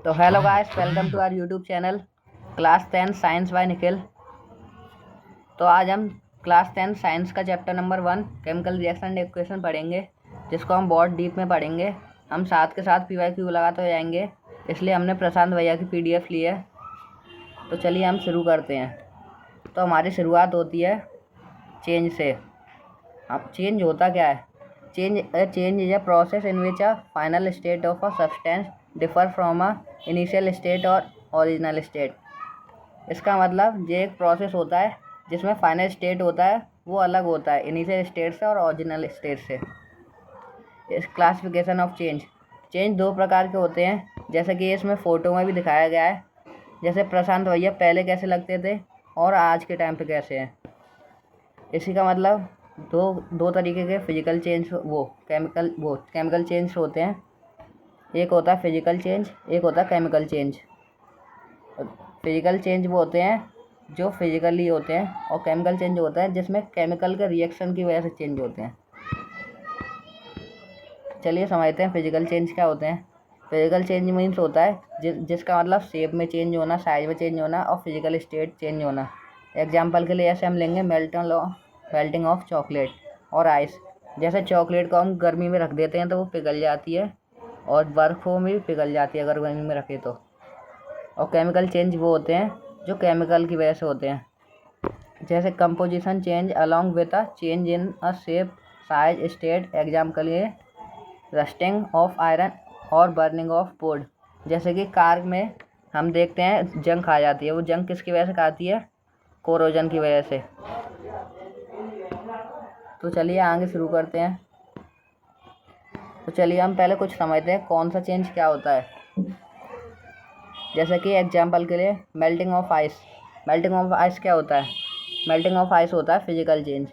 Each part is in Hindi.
तो hello guys, welcome to our YouTube channel class 10 science by Nikhil. तो आज हम क्लास 10 साइंस का chapter number 1 chemical reaction equation पढ़ेंगे, जिसको हम बहुत डीप में पढ़ेंगे। हम साथ के साथ PYQ लगाते हो जाएंगे, इसलिए हमने प्रशांत भैया की PDF ली है। तो चलिए हम शुरू करते हैं। तो हमारी शुरुआत होती है चेंज से। अब चेंज होता क्या है? Change is a process in which a final state of a substance differ from a initial state और ओरिजिनल स्टेट। इसका मतलब ये एक प्रोसेस होता है जिसमें फाइनल स्टेट होता है वो अलग होता है इनिशियल स्टेट से और ओरिजिनल स्टेट से। इस क्लासिफिकेशन ऑफ चेंज दो प्रकार के होते हैं, जैसे कि इसमें फ़ोटो में भी दिखाया गया है। जैसे प्रशांत भैया पहले कैसे लगते थे और आज के टाइम पे कैसे हैं। इसी का मतलब दो तरीके के फिजिकल चेंज केमिकल चेंज होते हैं। एक होता है फिजिकल चेंज, एक होता है केमिकल चेंज। फिजिकल चेंज वो होते हैं जो फिजिकली होते हैं, और केमिकल चेंज होता है जिसमें केमिकल के रिएक्शन की वजह से चेंज होते हैं। चलिए समझते हैं फिजिकल चेंज क्या होते हैं। फिजिकल चेंज मीन्स होता है जिसका मतलब शेप में चेंज होना, साइज में चेंज होना और फिजिकल स्टेट चेंज होना। एग्जाम्पल के लिए ऐसे हम लेंगे मेल्टिंग ऑफ चॉकलेट और आइस। जैसे चॉकलेट को हम गर्मी में रख देते हैं तो वो पिघल जाती है, और बर्फ़ों में भी पिघल जाती है अगर गर्मी में रखें तो। और केमिकल चेंज वो होते हैं जो केमिकल की वजह से होते हैं, जैसे composition change along with a change in a shape, size, state. Example ये रस्टिंग ऑफ आयरन और बर्निंग ऑफ वुड। जैसे कि कार में हम देखते हैं जंग खा जाती है, वो जंग किसकी वजह से खाती है? कोरोजन की वजह से। तो चलिए आगे शुरू करते हैं। तो चलिए हम पहले कुछ समझते हैं कौन सा चेंज क्या होता है। जैसे कि एग्जाम्पल के लिए melting of ice. Melting of ice क्या होता है? मेल्टिंग ऑफ आइस होता है physical change.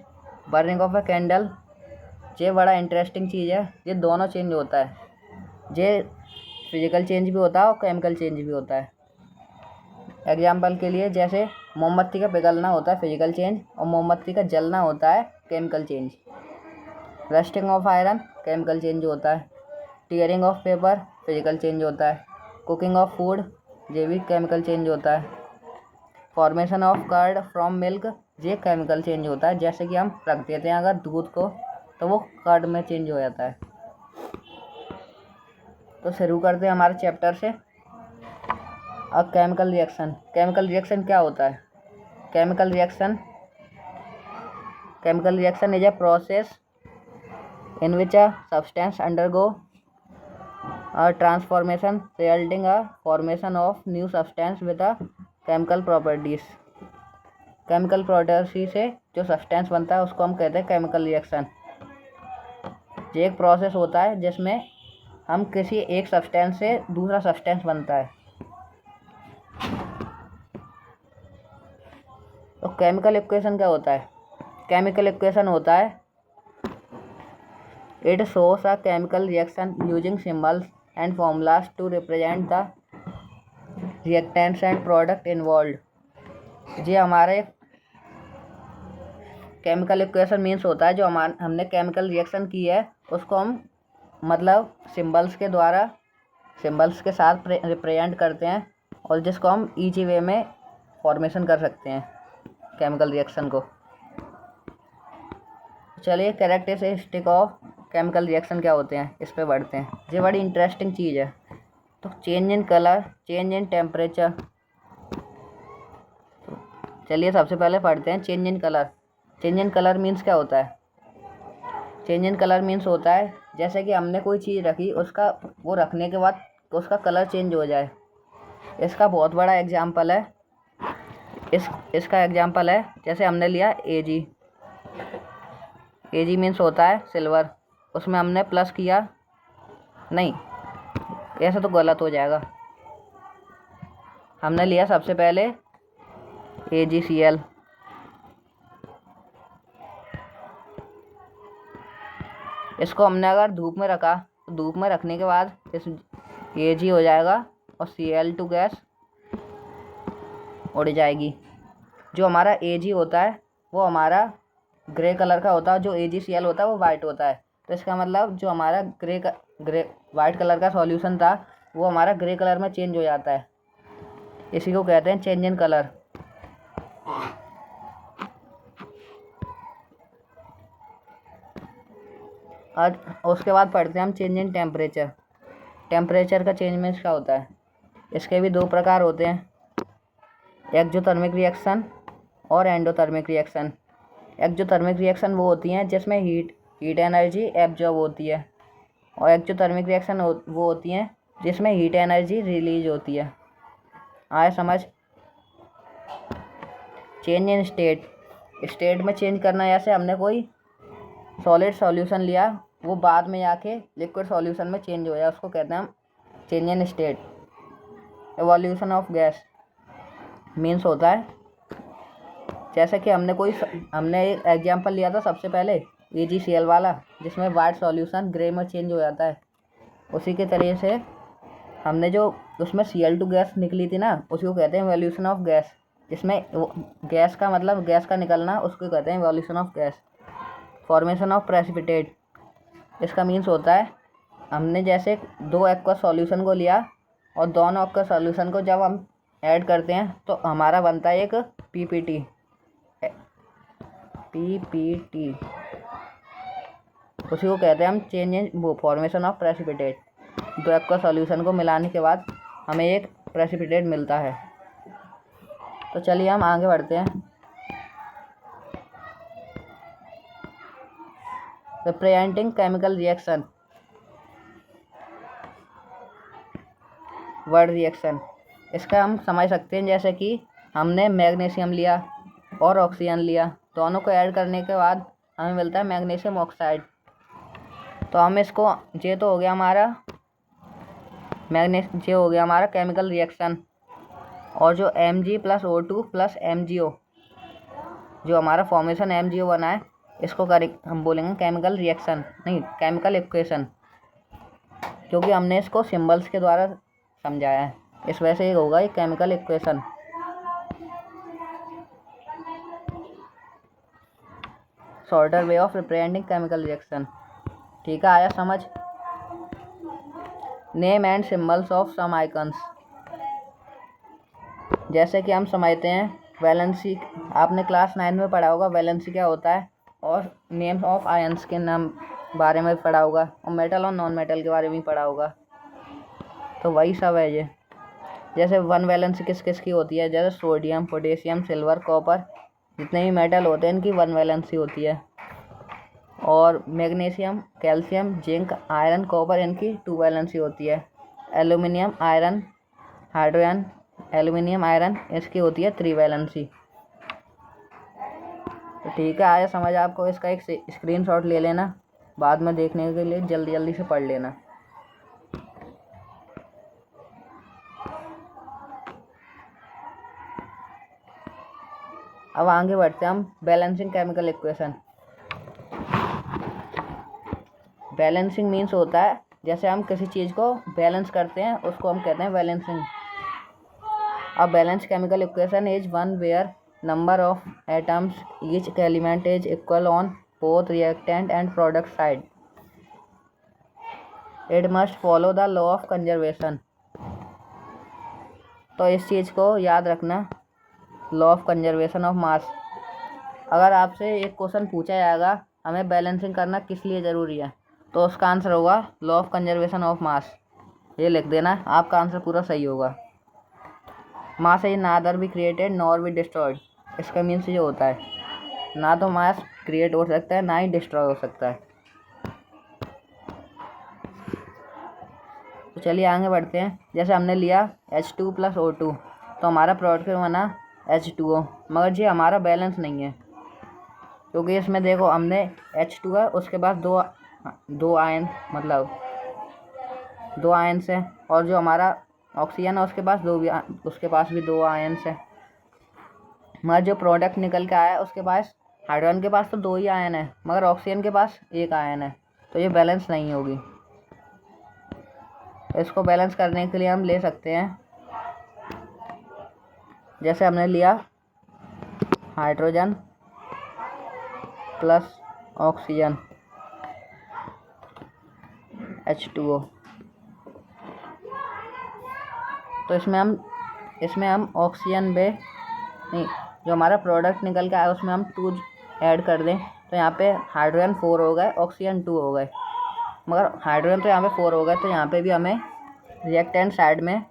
Burning of a candle, ये बड़ा इंटरेस्टिंग चीज़ है। ये दोनों चेंज होता है, ये फिजिकल चेंज भी होता है और केमिकल चेंज भी होता है। एग्जाम्पल के लिए जैसे मोमबत्ती का पिघलना होता है फिजिकल चेंज, और मोमबत्ती का जलना होता है chemical change. Rusting of iron chemical change होता है। Tearing of paper physical change होता है। कुकिंग ऑफ फूड ये भी केमिकल चेंज होता है। Formation of curd from milk ये केमिकल चेंज होता है। जैसे कि हम रख देते हैं अगर दूध को तो वो कर्ड में चेंज हो जाता है। तो शुरू करते हैं हमारे चैप्टर से। अब केमिकल रिएक्शन क्या होता है? Chemical reaction is a process in which a substance undergo a transformation resulting a formation of new substance with a chemical properties। Chemical property से जो सब्सटेंस बनता है उसको हम कहते हैं केमिकल रिएक्शन। ये एक प्रोसेस होता है जिसमें हम किसी एक सब्सटेंस से दूसरा सब्सटेंस बनता है। तो केमिकल इक्वेशन क्या होता है? केमिकल इक्वेशन होता है it shows a chemical reaction using symbols and formulas to represent the reactants and product involved। ये हमारे केमिकल इक्वेशन मीन्स होता है जो हमने केमिकल रिएक्शन की है उसको हम मतलब सिंबल्स के साथ रिप्रेजेंट करते हैं, और जिसको हम ईजी वे में फॉर्मेशन कर सकते हैं केमिकल रिएक्शन को। चलिए कैरेक्टरिस्टिक ऑफ केमिकल रिएक्शन क्या होते हैं इस पे बढ़ते हैं। ये बड़ी इंटरेस्टिंग चीज़ है। तो change in colour, change in temperature. चलिए सबसे पहले पढ़ते हैं change in colour. Change in colour means क्या होता है? चेंज इन कलर मीन्स होता है जैसे कि हमने कोई चीज़ रखी, उसका वो रखने के बाद उसका कलर चेंज हो जाए। इसका बहुत बड़ा एग्जाम्पल है इसका एग्जाम्पल है जैसे हमने लिया एजी मीन्स होता है सिल्वर। उसमें हमने प्लस किया, नहीं ऐसा तो गलत हो जाएगा। हमने लिया सबसे पहले AgCl, इसको हमने अगर धूप में रखा तो धूप में रखने के बाद इस Ag हो जाएगा और Cl2 गैस उड़ जाएगी। जो हमारा Ag होता है वो हमारा ग्रे कलर का होता है, जो AgCl होता है वो वाइट होता है। तो इसका मतलब जो हमारा वाइट कलर का सॉल्यूशन था वो हमारा ग्रे कलर में चेंज हो जाता है। इसी को कहते हैं चेंज इन कलर। आज उसके बाद पढ़ते हैं हम चेंज इन टेम्परेचर। टेम्परेचर का चेंज में क्या होता है, इसके भी दो प्रकार होते हैं, एक्जोथर्मिक रिएक्शन और एंडोथर्मिक रिएक्शन। एक्जोथर्मिक रिएक्शन वो होती हैं जिसमें हीट एनर्जी एब्जॉर्ब होती है, और एक्जोथर्मिक रिएक्शन वो होती हैं जिसमें हीट एनर्जी रिलीज होती है। आए समझ। चेंज इन स्टेट में चेंज करना, जैसे हमने कोई सॉलिड सॉल्यूशन लिया, वो बाद में जाके लिक्विड सॉल्यूशन में चेंज हो जाए, उसको कहते हैं हम change in state. Evolution of gas means होता है, जैसे कि हमने एक एग्जांपल लिया था सबसे पहले AgCl वाला, जिसमें वाइट सॉल्यूशन ग्रे में चेंज हो जाता है। उसी के तरीके से हमने जो उसमें Cl2 गैस निकली थी ना, उसी को कहते हैं एवोल्यूशन ऑफ गैस, जिसमें गैस का मतलब गैस का निकलना, उसको कहते हैं evolution of gas. Formation of precipitate, इसका मीन्स होता है हमने जैसे दो एक्वस सॉल्यूशन को लिया और दोनों एक्वस सॉल्यूशन को जब हम ऐड करते हैं तो हमारा बनता है एक PPT। उसी को कहते हैं हम change in formation of precipitate. दो एक्वस सॉल्यूशन को मिलाने के बाद हमें एक प्रेसिपिटेट मिलता है। तो चलिए हम आगे बढ़ते हैं। Representing chemical reaction, word reaction, इसका हम समझ सकते हैं जैसे कि हमने मैग्नीशियम लिया और ऑक्सीजन लिया, दोनों को ऐड करने के बाद हमें मिलता है मैग्नीशियम ऑक्साइड। तो हम इसको, ये तो हो गया हमारा ये हो गया हमारा केमिकल रिएक्शन। और जो Mg + O2 + MgO, जो हमारा फॉर्मेशन MgO बना है, इसको हम बोलेंगे केमिकल रिएक्शन, नहीं केमिकल इक्वेशन, क्योंकि हमने इसको सिंबल्स के द्वारा समझाया है, इस वजह से ये होगा एक chemical equation. Shorter way of representing chemical reaction. ठीक है, आया समझ। Name and symbols of some icons, जैसे कि हम समझते हैं वैलेंसी, आपने क्लास 9 में पढ़ा होगा वैलेंसी क्या होता है, और नेम्स ऑफ आयंस के नाम बारे में पढ़ा होगा, और मेटल और नॉन मेटल के बारे में पढ़ा होगा। तो वही सब है ये। जैसे वन वैलेंसी किस किस की होती है, जैसे सोडियम, पोटेशियम, सिल्वर, कॉपर, जितने भी मेटल होते हैं इनकी वन वैलेंसी होती है। और magnesium, calcium, zinc, iron, copper, इनकी 2 वैलेंसी होती है। Aluminium, iron, hydrogen, aluminium, iron, इसकी होती है 3 वैलेंसी। तो ठीक है, आया समझ आपको। इसका एक स्क्रीनशॉट ले लेना, बाद में देखने के लिए जल्दी जल्दी से पढ़ लेना। अब आगे बढ़ते हैं हम balancing chemical equation. Balancing means होता है जैसे हम किसी चीज़ को बैलेंस करते हैं, उसको हम कहते हैं balancing. A balance chemical equation is one where number of atoms each element is equal on both reactant and product side. It must follow the law of conservation. तो इस चीज़ को याद रखना, law of conservation of mass. अगर आपसे एक क्वेश्चन पूछा जाएगा हमें बैलेंसिंग करना किस लिए ज़रूरी है, तो उसका आंसर होगा law of conservation of mass. ये लिख देना, आपका आंसर पूरा सही होगा। Mass is neither be created nor be destroyed. इसका मीन्स ये होता है ना तो मास क्रिएट हो सकता है ना ही डिस्ट्रॉय हो सकता है। तो चलिए आगे बढ़ते हैं। जैसे हमने लिया H2 + O2, तो हमारा प्रोडक्ट बना H2O, मगर ये हमारा बैलेंस नहीं है, क्योंकि इसमें देखो हमने H2 है, उसके पास दो आयन, मतलब 2 आयन्स हैं, और जो हमारा ऑक्सीजन है उसके पास भी 2 आयन्स हैं। मगर जो प्रोडक्ट निकल के आया उसके पास, हाइड्रोजन के पास तो 2 ही आयन है, मगर ऑक्सीजन के पास 1 आयन है, तो ये बैलेंस नहीं होगी। इसको बैलेंस करने के लिए हम ले सकते हैं, जैसे हमने लिया हाइड्रोजन + ऑक्सीजन H2O, तो इसमें हम ऑक्सीजन पे नहीं, जो हमारा प्रोडक्ट निकल के आया उसमें हम 2 ऐड कर दें तो यहाँ पे हाइड्रोजन 4 हो गए, ऑक्सीजन 2 हो गए। मगर हाइड्रोजन तो यहाँ पे 4 हो गए, तो यहाँ पे भी हमें रिएक्टेंट साइड में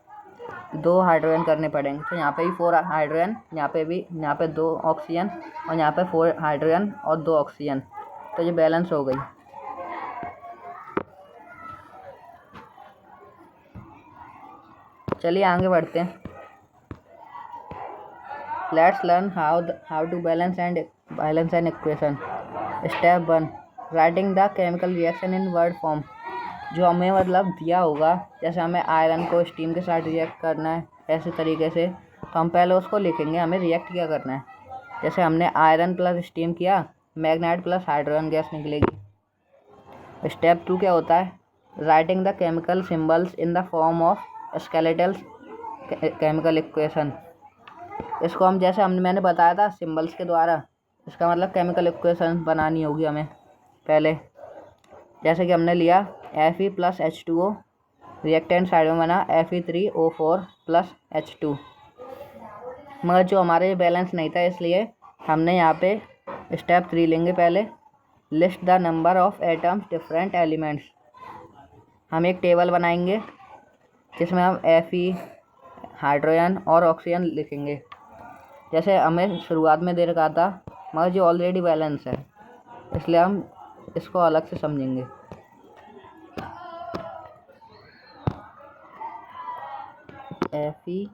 2 हाइड्रोजन करने पड़ेंगे। तो यहाँ पे भी 4 हाइड्रोजन, यहाँ पे 2 ऑक्सीजन और यहाँ पे 4 हाइड्रोजन और 2 ऑक्सीजन, तो ये बैलेंस हो गई। चलिए आगे बढ़ते हैं। Let's learn how to balance an equation. Step 1, writing the chemical reaction in word form. जो हमें मतलब दिया होगा, जैसे हमें आयरन को स्टीम के साथ रिएक्ट करना है ऐसे तरीके से, तो हम पहले उसको लिखेंगे हमें रिएक्ट क्या करना है। जैसे हमने आयरन प्लस स्टीम किया, मैग्नेट प्लस हाइड्रोजन गैस निकलेगी। स्टेप 2 क्या होता है, writing the chemical symbols in the form of skeletal chemical equation. इसको हम जैसे मैंने बताया था सिंबल्स के द्वारा, इसका मतलब केमिकल इक्वेशन बनानी होगी हमें पहले। जैसे कि हमने लिया Fe + H2O, रिएक्टेंट साइड में बना Fe3O4 + H2। मगर जो हमारे बैलेंस नहीं था, इसलिए हमने यहाँ पे स्टेप 3 लेंगे पहले। List the number of atoms different elements. हम एक टेबल बनाएंगे जिसमें हम Fe, हाइड्रोजन और ऑक्सीजन लिखेंगे, जैसे हमें शुरुआत में दे रखा था, मगर जो ऑलरेडी बैलेंस है, इसलिए हम इसको अलग से समझेंगे। Fe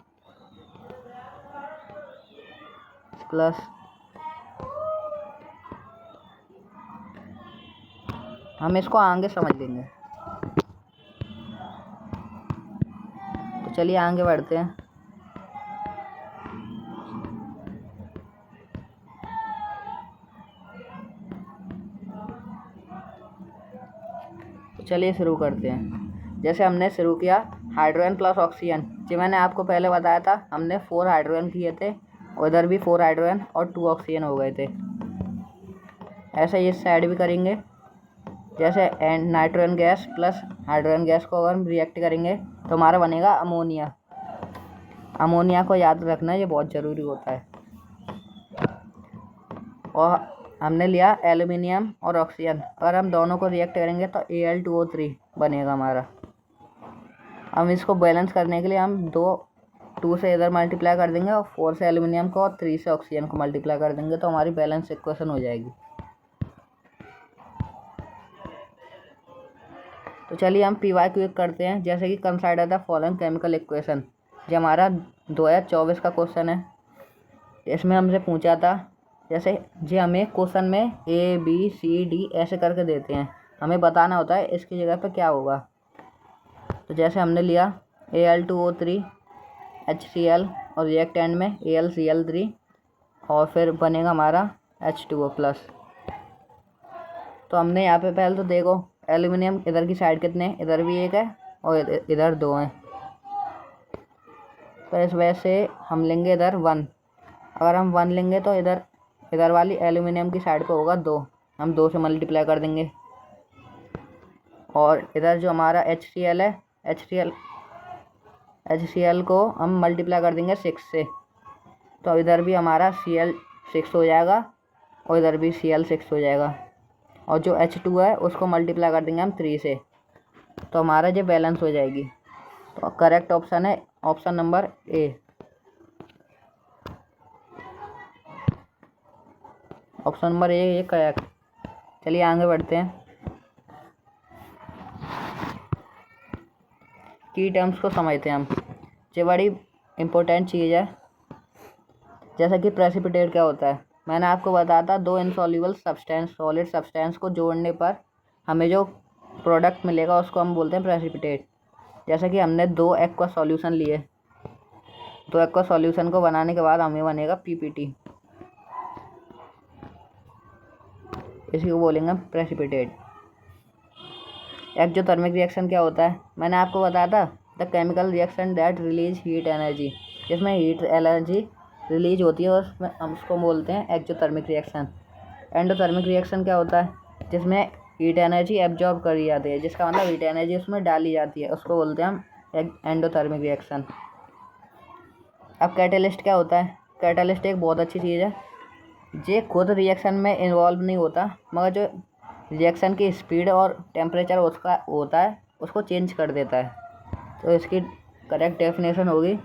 प्लस हम इसको आगे समझ लेंगे। तो चलिए आगे बढ़ते हैं। तो चलिए शुरू करते हैं। जैसे हमने शुरू किया हाइड्रोजन प्लस ऑक्सीजन, जो मैंने आपको पहले बताया था, हमने 4 हाइड्रोजन किए थे, उधर भी 4 हाइड्रोजन और 2 ऑक्सीजन हो गए थे। ऐसे ही इस साइड भी करेंगे। जैसे nitrogen gas plus hydrogen gas को अगर हम रिएक्ट करेंगे तो हमारा बनेगा अमोनिया। अमोनिया को याद रखना, ये बहुत ज़रूरी होता है। और हमने लिया एल्यूमिनियम और ऑक्सीजन, अगर हम दोनों को रिएक्ट करेंगे तो Al2O3 बनेगा हमारा। हम इसको बैलेंस करने के लिए हम 2 से इधर मल्टीप्लाई कर देंगे और 4 से एल्यूमिनियम को और 3 से ऑक्सीजन को मल्टीप्लाई कर देंगे, तो हमारी बैलेंस इक्वेशन हो जाएगी। तो चलिए हम PY क्विक करते हैं। जैसे कि consider the following chemical equation. जो हमारा 2024 का क्वेश्चन है, इसमें हमसे पूछा था, जैसे जी हमें क्वेश्चन में ABCD ऐसे करके देते हैं, हमें बताना होता है इसकी जगह पे क्या होगा। तो जैसे हमने लिया Al2O3 HCl और रिएक्टेंट में AlCl3 और फिर बनेगा हमारा H2O+। तो हमने यहाँ पे पहले तो देखो एल्यूमिनियम इधर की साइड कितने, इधर भी 1 है और इधर 2 हैं, तो इस वजह से हम लेंगे इधर 1। अगर हम 1 लेंगे तो इधर वाली एल्यूमिनियम की साइड पे होगा 2, हम 2 से मल्टीप्लाई कर देंगे। और इधर जो हमारा HCl है, HCl को हम मल्टीप्लाई कर देंगे 6 से, तो इधर भी हमारा Cl 6 हो जाएगा और इधर भी Cl 6 हो जाएगा। और जो H2 है उसको मल्टीप्लाई कर देंगे हम 3 से, तो हमारा जो बैलेंस हो जाएगी। तो करेक्ट ऑप्शन है option number A। Option number A ये करेक्ट। चलिए आगे बढ़ते हैं। की टर्म्स को समझते हैं हम, ये बड़ी इम्पोर्टेंट चीज़ है। जैसा कि प्रेसिपिटेट क्या होता है, मैंने आपको बताया था 2 इनसॉल्युबल सब्सटेंस सॉलिड सब्सटेंस को जोड़ने पर हमें जो प्रोडक्ट मिलेगा उसको हम बोलते हैं प्रेसिपिटेट। जैसा कि हमने 2 एक्वा सॉल्यूशन लिए, 2 एक्वा सॉल्यूशन को बनाने के बाद हमें बनेगा PPT, इसी को बोलेंगे प्रेसिपिटेट। एक्जोथर्मिक रिएक्शन क्या होता है, मैंने आपको बताया था the chemical reaction that release heat energy, जिसमें हीट एनर्जी रिलीज होती है और उसमें हम उसको बोलते हैं एक्जोथर्मिक रिएक्शन। एंडोथर्मिक रिएक्शन क्या होता है, जिसमें हीट एनर्जी एब्जॉर्ब करी जाती है, जिसका मतलब हीट एनर्जी उसमें डाली जाती है, उसको बोलते हैं हम एंडोथर्मिक रिएक्शन। अब कैटलिस्ट क्या होता है? कैटलिस्ट एक बहुत अच्छी चीज़ है, ये खुद रिएक्शन में इन्वॉल्व नहीं होता, मगर जो रिएक्शन की स्पीड और टेम्परेचर उसका होता है उसको चेंज कर देता है। तो इसकी करेक्ट डेफिनेशन होगी,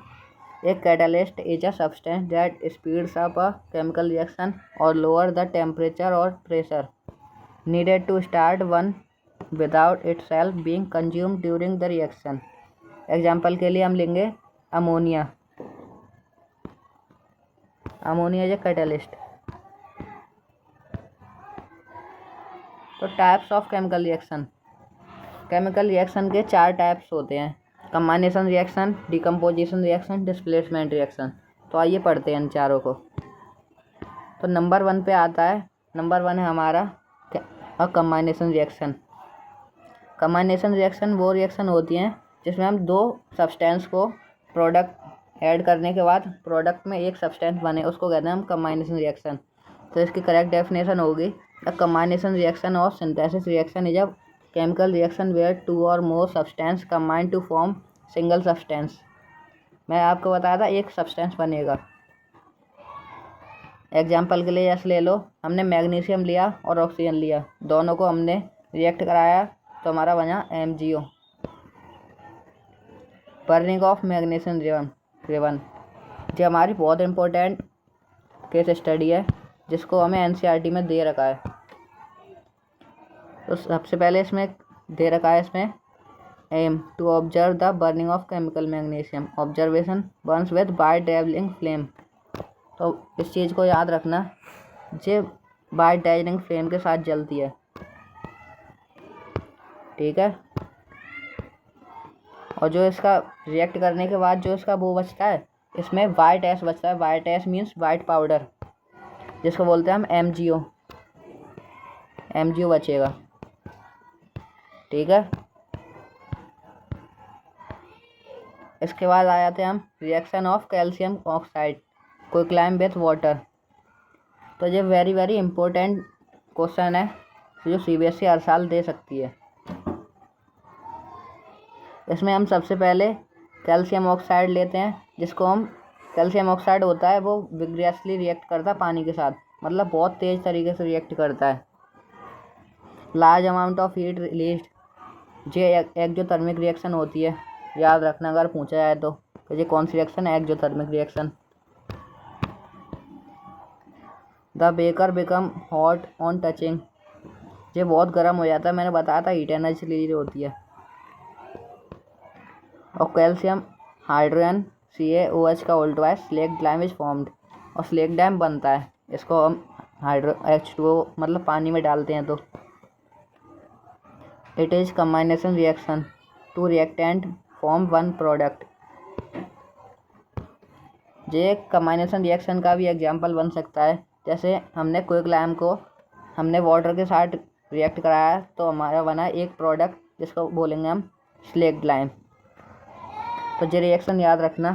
एक catalyst is a substance that speeds up a chemical reaction और लोअर द टेम्परेचर और pressure needed to start one without itself being consumed during the reaction. Example के लिए हम लेंगे ammonia. Ammonia is a catalyst. तो types of chemical reaction, chemical reaction के 4 टाइप्स होते हैं, combination reaction, decomposition reaction, displacement reaction. तो आइए पढ़ते हैं इन चारों को। तो नंबर 1 पे आता है, नंबर 1 है हमारा कम्बाइनेशन रिएक्शन। कम्बाइनेशन रिएक्शन वो रिएक्शन होती हैं जिसमें हम 2 सब्सटेंस को प्रोडक्ट ऐड करने के बाद प्रोडक्ट में एक सब्सटेंस बने, उसको कहते हैं हम कम्बाइनेशन रिएक्शन। तो इसकी करेक्ट डेफिनेशन होगी, द कम्बाइनेशन रिएक्शन और synthesis reaction is a chemical reaction where 2 और more substance combine to form single substance. मैं आपको बताया था एक सब्सटेंस बनेगा। एग्जाम्पल के लिए जैसे ले लो, हमने मैग्नीशियम लिया और ऑक्सीजन लिया, दोनों को हमने रिएक्ट कराया तो हमारा बना MgO, बर्निंग ऑफ मैग्नीशियम रिवन। ये हमारी बहुत इंपॉर्टेंट केस स्टडी है जिसको हमें NCERT में दे रखा है। तो सबसे पहले इसमें दे रखा है, इसमें aim to observe the burning of chemical magnesium, observation burns with by dazzling flame. तो इस चीज़ को याद रखना, ये बाय डेवलिंग फ्लेम के साथ जलती है, ठीक है। और जो इसका रिएक्ट करने के बाद जो इसका वो बचता है, इसमें वाइट एस बचता है। White S means white powder, जिसको बोलते हैं हम MgO। MgO बचेगा, ठीक है। इसके बाद आ जाते हैं हम reaction of calcium oxide quicklime with water. तो ये वेरी वेरी इंपॉर्टेंट क्वेश्चन है जो CBSE हर साल दे सकती है। इसमें हम सबसे पहले कैल्शियम ऑक्साइड लेते हैं, जिसको हम कैल्शियम ऑक्साइड होता है वो विग्रियसली रिएक्ट करता है पानी के साथ, मतलब बहुत तेज़ तरीके से रिएक्ट करता है। Large amount of heat released, ये एक्जोथर्मिक रिएक्शन होती है, याद रखना अगर पूछा जाए तो ये कौन सी रिएक्शन है? Exothermic reaction. The baker become hot on touching, ये बहुत गर्म हो जाता है, मैंने बताया था हीट एनर्जी रिलीज होती है। और कैल्शियम हाइड्रोजन CaOH का उल्टा है, स्लेक्ट लाइम इज फॉर्म्ड, और स्लेक्ट डैम बनता है, इसको हम H2O मतलब पानी में डालते हैं। तो it is combination reaction, 2 reactant form 1 product. ये कम्बाइनेशन रिएक्शन का भी एग्जाम्पल बन सकता है, जैसे हमने क्विकलाइम को हमने वाटर के साथ रिएक्ट कराया तो हमारा बना एक प्रोडक्ट जिसको बोलेंगे हम स्लेक्ट लाइम। तो ये रिएक्शन याद रखना,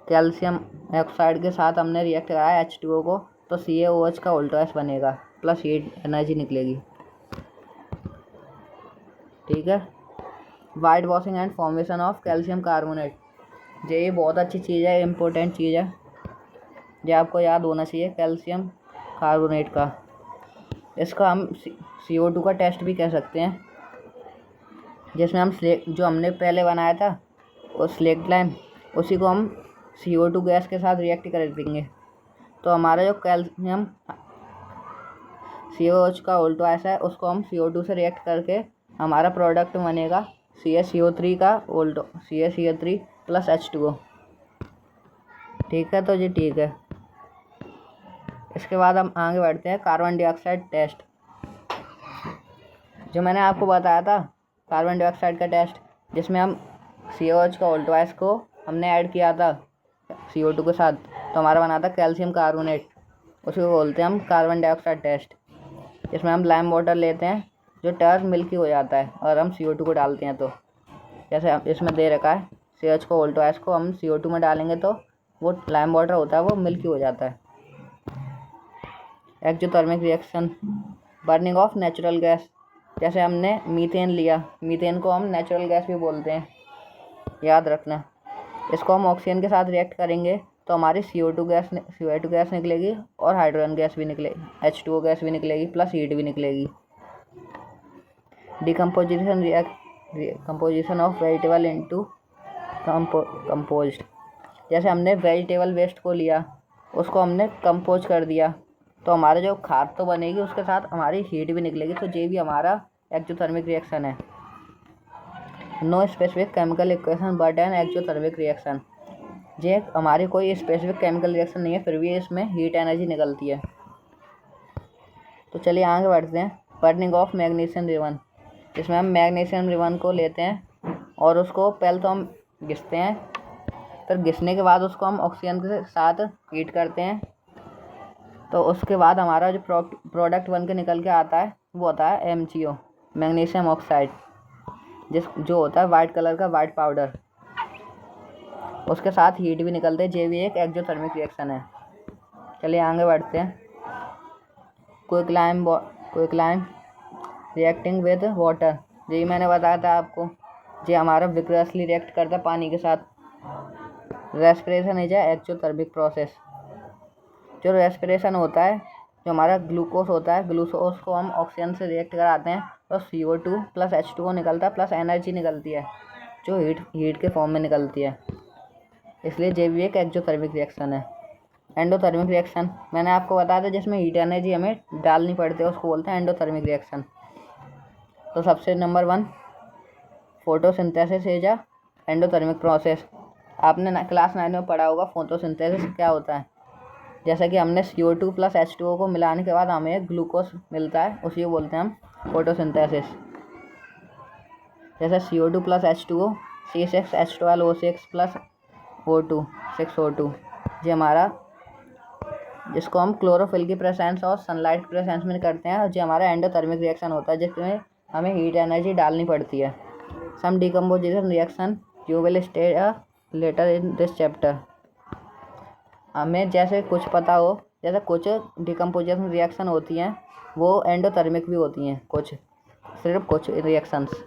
कैल्शियम ऑक्साइड के साथ हमने रिएक्ट कराया H2O को, तो CaOH का उल्टा एस बनेगा प्लस हीट एनर्जी निकलेगी, ठीक है। White washing and formation of calcium carbonate, ये बहुत अच्छी चीज़ है, इम्पोर्टेंट चीज़ है, ये आपको याद होना चाहिए वो कार्बोनेट का। इसका हम CO2 का टेस्ट भी कह सकते हैं, जिसमें हम जो हमने पहले बनाया था वो स्लेक्ट लाइम, उसी को हम CO2 गैस के साथ रिएक्ट कर देंगे, तो हमारा जो कैल्शियम CaOH का उल्टा ऐसा है उसको हम CO2 से रिएक्ट करके हमारा प्रोडक्ट बनेगा CaCO3 का उल्टा CaCO3 प्लस H2O, ठीक है। तो जी ठीक है। इसके बाद हम आगे बढ़ते हैं कार्बन डाइऑक्साइड टेस्ट। जो मैंने आपको बताया था कार्बन डाइऑक्साइड का टेस्ट, जिसमें हम CaOH का उल्टा को हमने ऐड किया था CO2 के साथ, तो हमारा बना था कैल्शियम कार्बोनेट, उसको बोलते हैं हम कार्बन डाइऑक्साइड टेस्ट। इसमें हम लाइम वाटर लेते हैं जो टर्न मिल्की हो जाता है और हम CO2 को डालते हैं, तो जैसे इसमें दे रखा है CaOH को उल्टा को हम CO2 में डालेंगे तो वो लाइम वाटर होता है वो मिल्की हो जाता है। Exothermic reaction, burning of natural gas, जैसे हमने मीथेन लिया, मीथेन को हम नेचुरल गैस भी बोलते हैं, याद रखना। इसको हम ऑक्सीजन के साथ रिएक्ट करेंगे तो हमारी CO2 गैस निकलेगी और हाइड्रोजन गैस भी निकलेगी, H2O गैस भी निकलेगी, प्लस हीट भी निकलेगी। Composition of vegetable into composed. जैसे हमने वेजिटेबल वेस्ट को लिया, उसको हमने कंपोज कर दिया, तो हमारा जो खाद तो बनेगी, उसके साथ हमारी हीट भी निकलेगी। तो ये भी हमारा एक्सोथर्मिक रिएक्शन है। No specific chemical equation but an exothermic reaction. ये हमारी कोई स्पेसिफिक केमिकल रिएक्शन नहीं है, फिर भी इसमें हीट एनर्जी निकलती है। तो चलिए आगे बढ़ते हैं। बर्निंग ऑफ मैग्नीशियम रिबन, इसमें हम मैग्नीशियम रिबन को लेते हैं और उसको पहले तो हम घिसते हैं, फिर घिसने के बाद उसको हम ऑक्सीजन के साथ हीट करते हैं। तो उसके बाद हमारा जो प्रोडक्ट बन के निकल के आता है वो होता है MgO, मैग्नीशियम ऑक्साइड, जो होता है वाइट कलर का वाइट पाउडर। उसके साथ हीट भी निकलते हैं। ये भी एक एक्सोथर्मिक रिएक्शन है। चलिए आगे बढ़ते हैं। क्विकलाइम रिएक्टिंग विद वाटर, यही मैंने बताया था आपको, ये हमारा विग्रसली रिएक्ट करता है पानी के साथ। Respiration is a exothermic process. जो रेस्पिरेशन होता है, जो हमारा ग्लूकोज होता है, ग्लूकोज को हम ऑक्सीजन से रिएक्ट कराते हैं तो CO2 प्लस H2O निकलता है, प्लस एनर्जी निकलती है जो हीट के फॉर्म में निकलती है। इसलिए ये भी एक एक्सोथर्मिक रिएक्शन है। एंडोथर्मिक रिएक्शन मैंने आपको बताया था, जिसमें हीट एनर्जी हमें डालनी पड़ती है, उसको बोलते हैं एंडोथर्मिक रिएक्शन। तो सबसे number 1 photosynthesis is a endothermic process. आपने क्लास 9 में पढ़ा होगा फोटोसिंथेसिस क्या होता है। जैसा कि हमने CO2 प्लस H2O को मिलाने के बाद हमें ग्लूकोज मिलता है, उसी को बोलते हैं हम फोटोसिंथेसिस। जैसे CO2 plus H2O C6H12O6 plus O2 6O2, ये हमारा, जिसको हम क्लोरोफिल की प्रेजेंस और सनलाइट की प्रेजेंस में करते हैं, और जो हमारा एंडोथर्मिक रिएक्शन होता है, जिसमें हमें हीट एनर्जी डालनी पड़ती है। Some decomposition reaction you will study later in this chapter. हमें जैसे कुछ पता हो, जैसे कुछ डिकम्पोजिशन रिएक्शन होती हैं वो एंडोथर्मिक भी होती हैं, सिर्फ कुछ रिएक्शंस।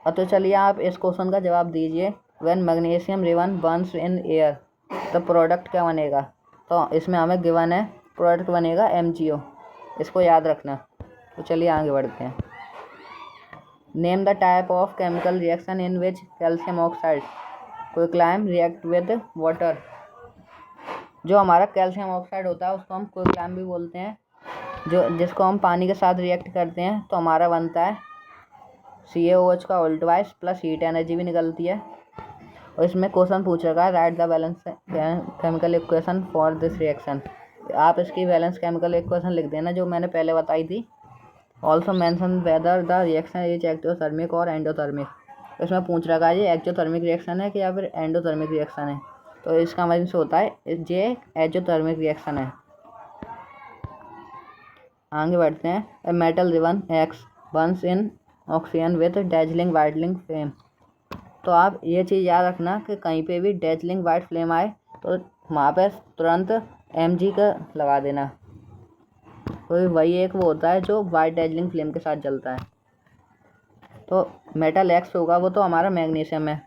और तो चलिए आप इस क्वेश्चन का जवाब दीजिए। When magnesium ribbon Burns in air, तो प्रोडक्ट क्या बनेगा। तो इसमें हमें गिवन है प्रोडक्ट बनेगा MgO, इसको याद रखना। तो चलिए आगे बढ़ते हैं। Name the type of chemical reaction in which calcium oxide quicklime react with water. जो हमारा कैल्शियम ऑक्साइड होता है उसको हम क्विकलाइम भी बोलते हैं, जिसको हम पानी के साथ रिएक्ट करते हैं तो हमारा बनता है CaOH का उल्टवाइस, प्लस हीट एनर्जी भी निकलती है। और इसमें क्वेश्चन पूछ रखा है right the balance chemical equation for this reaction. आप इसकी बैलेंस केमिकल इक्वेशन लिख देना जो मैंने पहले बताई थी। Also mention whether the reaction is exothermic और एंडोथर्मिक। इसमें पूछ रखा है ये एक्सोथर्मिक रिएक्शन है कि या फिर एंडोथर्मिक रिएक्शन है। तो इसका मीन्स होता है ये एक्सोथर्मिक रिएक्शन है। आगे बढ़ते हैं। A metal ribbon X burns in oxygen with dazzling वाइटलिंग फ्लेम। तो आप ये चीज़ याद रखना कि कहीं पे भी डैजलिंग वाइट फ्लेम आए तो वहाँ पे तुरंत Mg का लगा देना। तो वही एक वो होता है जो वाइट डैजलिंग फ्लेम के साथ जलता है। तो मेटल X होगा वो तो हमारा मैग्नीशियम है।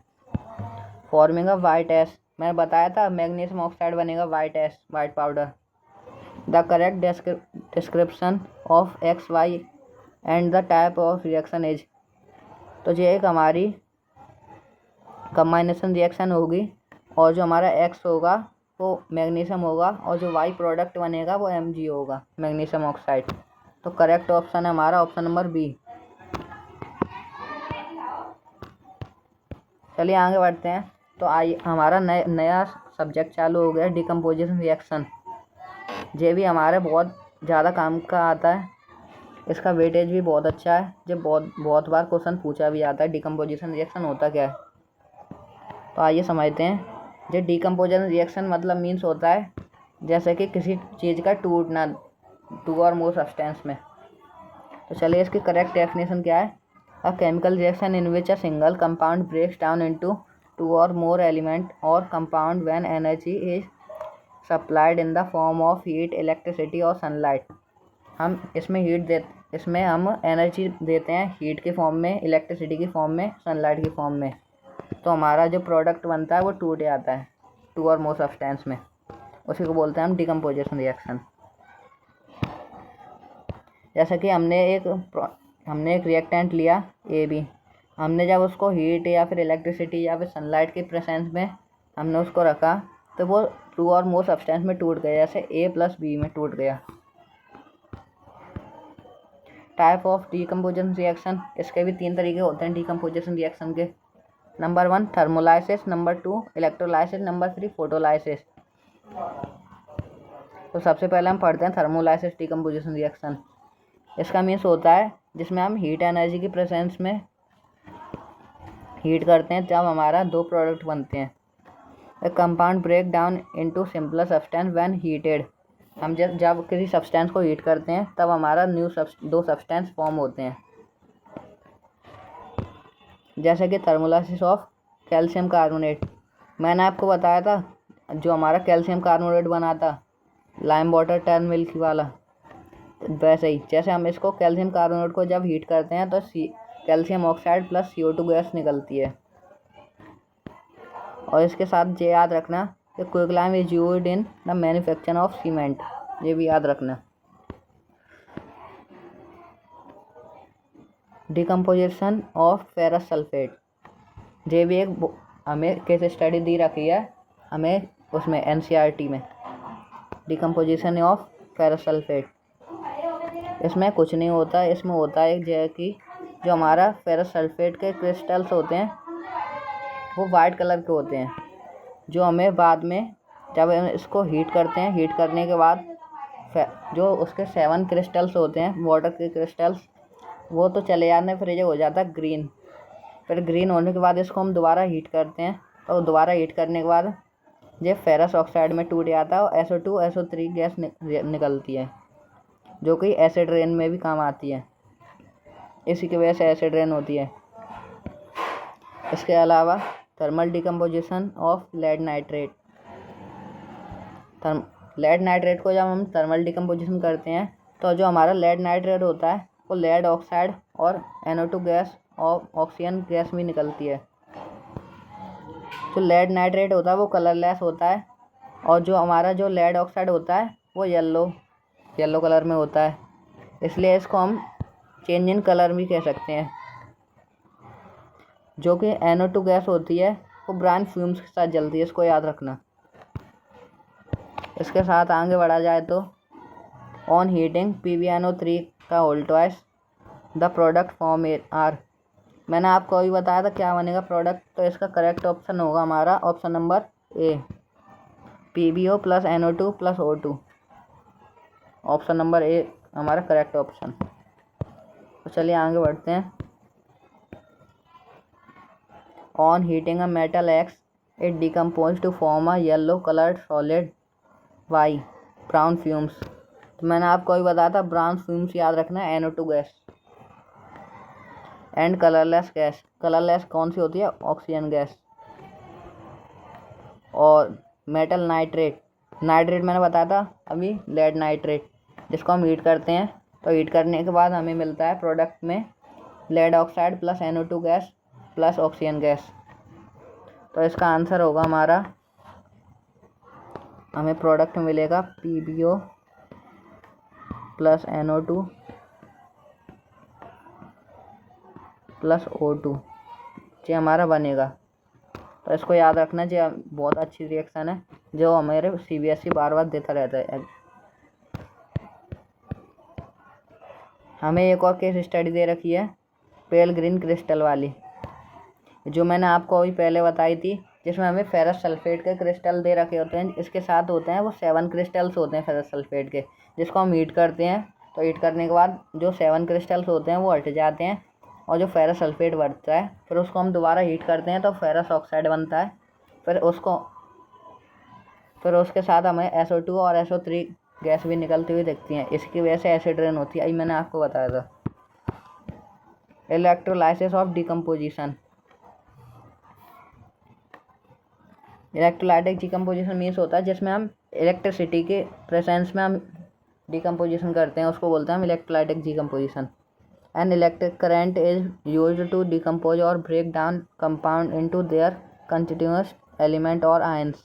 फॉर्मिंग ऑफ वाइट एश, मैंने बताया था मैग्नीशियम ऑक्साइड बनेगा white ash, white powder. The correct description of XY and the type of reaction is. तो ये एक हमारी कंबाइनेशन रिएक्शन होगी, और जो हमारा X होगा वो मैग्नीशियम होगा, और जो Y प्रोडक्ट बनेगा वो MgO होगा, मैग्नीशियम ऑक्साइड। तो करेक्ट ऑप्शन है हमारा ऑप्शन नंबर B। चलिए आगे बढ़ते हैं। तो हमारा नया सब्जेक्ट चालू हो गया, डिकम्पोजिशन रिएक्शन। ये भी हमारे बहुत ज़्यादा काम का आता है, इसका वेटेज भी बहुत अच्छा है। जो बहुत बार क्वेश्चन पूछा भी जाता है डिकम्पोजिशन रिएक्शन होता क्या है। तो आइए समझते हैं। जो डिकम्पोजिशन रिएक्शन मतलब मीन्स होता है जैसे कि किसी चीज़ का टूटना, 2 और मोर सब्सटेंस में। तो चलिए इसकी करेक्ट डेफिनेशन क्या है। A chemical reaction in which a single compound breaks down into 2 और मोर एलिमेंट और compound when energy is supplied in the form of heat, electricity और सनलाइट। हम इसमें हीट इसमें हम एनर्जी देते हैं हीट के फॉर्म में, इलेक्ट्रिसिटी की फॉर्म में, सनलाइट की फॉर्म में। तो हमारा जो प्रोडक्ट बनता है वो टूट जाता है 2 और मोर सब्सटेंस में। उसी को बोलते हैं हम डिकम्पोजिशन रिएक्शन। जैसा कि हमने एक रिएक्टेंट लिया AB, हमने जब उसको हीट या फिर इलेक्ट्रिसिटी या फिर सनलाइट के प्रेजेंस में हमने उसको रखा तो वो 2 और मोर सब्सटेंस में टूट गया, जैसे A + B में टूट गया। टाइप ऑफ डिकम्पोजिशन रिएक्शन, इसके भी 3 तरीके होते हैं डिकम्पोजिशन रिएक्शन के। Number 1 thermolysis, number 2 electrolysis, number 3 photolysis. तो सबसे पहले हम पढ़ते हैं थर्मोलाइसिस डिकम्पोजिशन रिएक्शन। इसका मीन्स होता है जिसमें हम हीट एनर्जी की प्रेजेंस में हीट करते हैं जब हमारा 2 प्रोडक्ट बनते हैं। A compound break down into simpler substance when heated. हम जब किसी सब्सटेंस को हीट करते हैं तब हमारा 2 सब्सटेंस फॉर्म होते हैं। जैसे कि थर्मोलाइसिस ऑफ कैल्शियम कार्बोनेट, मैंने आपको बताया था जो हमारा कैल्शियम कार्बोनेट बना था लाइम वाटर 10 मिल्क वाला, वैसे ही जैसे हम इसको कैल्शियम कार्बोनेट को जब हीट करते हैं तो calcium oxide plus CO2 gas निकलती है। और इसके साथ ये याद रखना कि quicklime is used in the manufacture of cement, ये भी याद रखना। डिकम्पोजिशन ऑफ फेरस सल्फेट, ये भी एक हमें केस स्टडी दी रखी है हमें उसमें NCERT में। डिकम्पोजिशन ऑफ फेरस सल्फेट, इसमें कुछ नहीं होता, इसमें होता है कि जो हमारा फेरस सल्फेट के क्रिस्टल्स होते हैं वो वाइट कलर के होते हैं, जो हमें बाद में जब हम इसको हीट करते हैं, हीट करने के बाद जो उसके 7 क्रिस्टल्स होते हैं वाटर के क्रिस्टल्स, वो तो चले जाते हैं, फिर ये हो जाता है ग्रीन। फिर ग्रीन होने के बाद इसको हम दोबारा हीट करते हैं, तो दोबारा हीट करने के बाद ये फेरस ऑक्साइड में टूट जाता है और SO2 SO3 गैस निकलती है, जो कि एसिड रेन में भी काम आती है। इसी की वजह से एसिड रेन होती है। इसके अलावा thermal decomposition of lead nitrate, lead nitrate को जब हम थर्मल डिकम्पोजिशन करते हैं तो जो हमारा लेड नाइट्रेट होता है वो लेड ऑक्साइड और NO2 गैस और ऑक्सीजन गैस भी निकलती है। जो लेड नाइट्रेट होता है वो कलरलेस होता है, और जो हमारा जो लेड ऑक्साइड होता है वो येलो कलर में होता है, इसलिए इसको हम चेंज इन कलर भी कह सकते हैं। जो कि NO2 गैस होती है वो ब्राउन फ्यूम्स के साथ जलती है, इसको याद रखना। इसके साथ आगे बढ़ा जाए तो ऑन हीटिंग PbNO3 का whole twice the product form are, मैंने आपको अभी बताया था क्या बनेगा प्रोडक्ट, तो इसका करेक्ट ऑप्शन होगा हमारा option number A, PbO + NO2 + O2। Option number A हमारा करेक्ट ऑप्शन। तो चलिए आगे बढ़ते हैं। On heating a metal X it decompose to form a yellow coloured solid Y, brown fumes. तो मैंने आपको अभी बताया था ब्राउन फ्यूम्स याद रखना है, NO2 gas. And colourless gas, colourless कौन सी होती है? Oxygen gas. और मेटल नाइट्रेट, नाइट्रेट मैंने बताया था अभी लेड नाइट्रेट, जिसको हम हीट करते हैं तो हीट करने के बाद हमें मिलता है प्रोडक्ट में lead oxide plus NO2 gas plus oxygen gas. तो इसका आंसर होगा हमारा, हमें प्रोडक्ट मिलेगा PbO + NO2 + O2, ये हमारा बनेगा। तो इसको याद रखना, ये बहुत अच्छी रिएक्शन है जो हमारे CBSE बार बार देता रहता है। हमें एक और केस स्टडी दे रखी है पेल ग्रीन क्रिस्टल वाली, जो मैंने आपको अभी पहले बताई थी, जिसमें हमें फेरस सल्फेट के क्रिस्टल दे रखे होते हैं। इसके साथ होते हैं वो 7 क्रिस्टल्स होते हैं फेरस सल्फेट के, जिसको हम हीट करते हैं। तो हीट करने के बाद जो 7 क्रिस्टल्स होते हैं वो हट जाते हैं और जो फेरस सल्फेट बढ़ता है, फिर उसको हम दोबारा हीट करते हैं तो फेरस ऑक्साइड बनता है। फिर उसके साथ हमें SO2 और SO3 गैस भी निकलती हुई दिखती हैं। इसकी वजह से एसिड रेन होती है, अभी मैंने आपको बताया था। Electrolysis of decomposition, electrolytic decomposition means होता है जिसमें हम इलेक्ट्रिसिटी के प्रेजेंस में हम डिकम्पोजिशन करते हैं उसको बोलते हैं हम electrolytic decomposition. An electric current is used to decompose और break down compound into their constituent element और आयंस।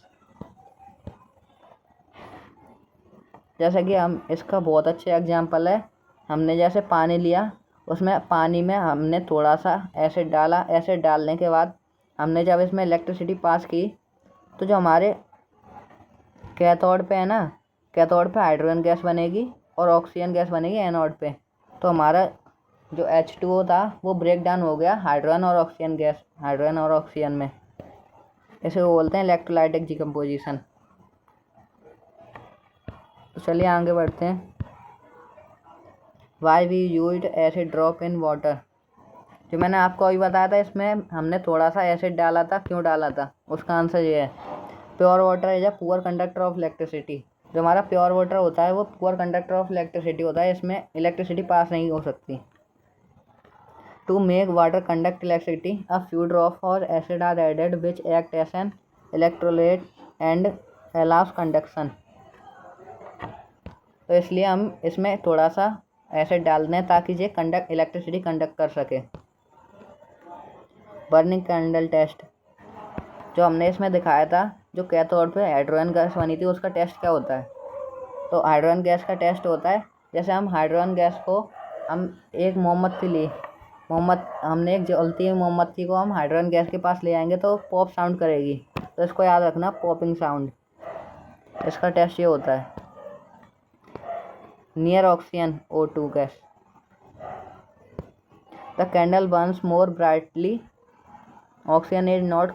जैसे कि हम इसका बहुत अच्छा एग्जांपल है, हमने जैसे पानी लिया, उसमें पानी में हमने थोड़ा सा एसिड डाला, एसिड डालने के बाद हमने जब इसमें इलेक्ट्रिसिटी पास की तो जो हमारे कैथोड पे है ना, कैथोड पे हाइड्रोजन गैस बनेगी और ऑक्सीजन गैस बनेगी एनोड पे। तो हमारा जो H2O था वो ब्रेक डाउन हो गया हाइड्रोजन और ऑक्सीजन गैस, हाइड्रोजन और ऑक्सीजन में। इसे वो बोलते हैं इलेक्ट्रोलाइटिक डिकम्पोजिशन। तो चलिए आगे बढ़ते हैं। Why we used acid drop in water. जो मैंने आपको अभी बताया था, इसमें हमने थोड़ा सा एसिड डाला था, क्यों डाला था उसका आंसर ये है, pure water is a poor conductor of electricity. जो हमारा प्योर वाटर होता है वो पुअर कंडक्टर ऑफ इलेक्ट्रिसिटी होता है, इसमें इलेक्ट्रिसिटी पास नहीं हो सकती। To make water conduct electricity a few drop और acid are added which act as an electrolyte and allows conduction. तो इसलिए हम इसमें थोड़ा सा एसिड डाल दें ताकि ये इलेक्ट्रिसिटी कंडक्ट कर सके। बर्निंग कैंडल टेस्ट, जो हमने इसमें दिखाया था, जो कैथोड पे हाइड्रोजन गैस बनी थी उसका टेस्ट क्या होता है। तो हाइड्रोजन गैस का टेस्ट होता है, जैसे हम हाइड्रोजन गैस को, हम एक मोमबत्ती ली, हमने एक जलती हुई मोमबत्ती को हम हाइड्रोजन गैस के पास ले आएंगे तो पॉप साउंड करेगी। तो इसको याद रखना, पॉपिंग साउंड। इसका टेस्ट ये होता है। Near oxygen O2 gas, the candle Burns more brightly, oxygen is not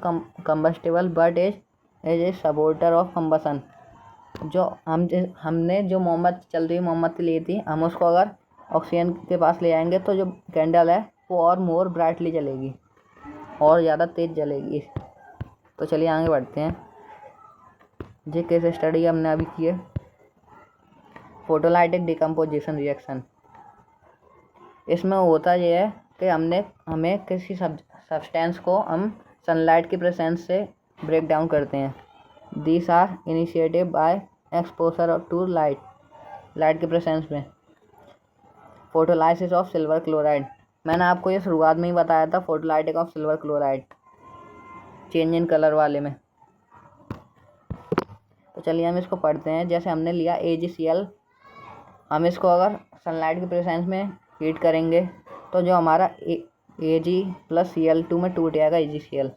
combustible but is a supporter of combustion. जो हमने जो मोमबत्ती, चलती हुई मोमबत्ती ली थी, हम उसको अगर ऑक्सीजन के पास ले आएंगे तो जो कैंडल है वो और मोर ब्राइटली जलेगी, और ज़्यादा तेज़ जलेगी। तो चलिए आगे बढ़ते हैं। ये केस स्टडी हमने अभी की है, फोटोलाइटिक डिकम्पोजिशन रिएक्शन। इसमें होता यह है कि हमें किसी सब्सटेंस को हम सनलाइट की प्रेजेंस से ब्रेक डाउन करते हैं। These are initiated by exposure to light के प्रेजेंस में। फोटोलाइसिस ऑफ सिल्वर क्लोराइड, मैंने आपको ये शुरुआत में ही बताया था, photolytic of silver chloride, change in colour वाले में। तो चलिए हम इसको पढ़ते हैं। जैसे हमने लिया AgCl, हम इसको अगर सनलाइट की प्रेजेंस में हीट करेंगे तो जो हमारा Ag + Cl2 में टूट जाएगा AgCl।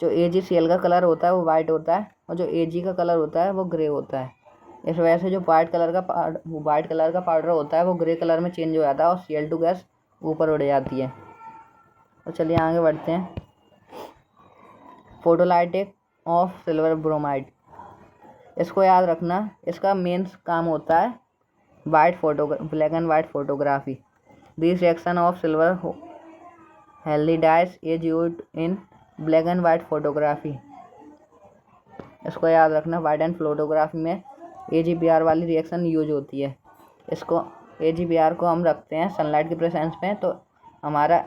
जो AgCl का कलर होता है वो वाइट होता है, और जो Ag का कलर होता है वो ग्रे होता है। इस वजह से जो वाइट कलर का पाउडर होता है वो ग्रे कलर में चेंज हो जाता है और Cl2 गैस ऊपर उड़ जाती है। तो चलिए आगे बढ़ते हैं। फोटोलाइटिक ऑफ सिल्वर ब्रोमाइड, इसको याद रखना, इसका मेन काम होता है black and white photography. This reaction of silver halide is used in black and white photography. इसको याद रखना, वाइट एंड फोटोग्राफी में AgBr वाली रिएक्शन यूज होती है। इसको AgBr को हम रखते हैं सनलाइट की प्रेजेंस में तो हमारा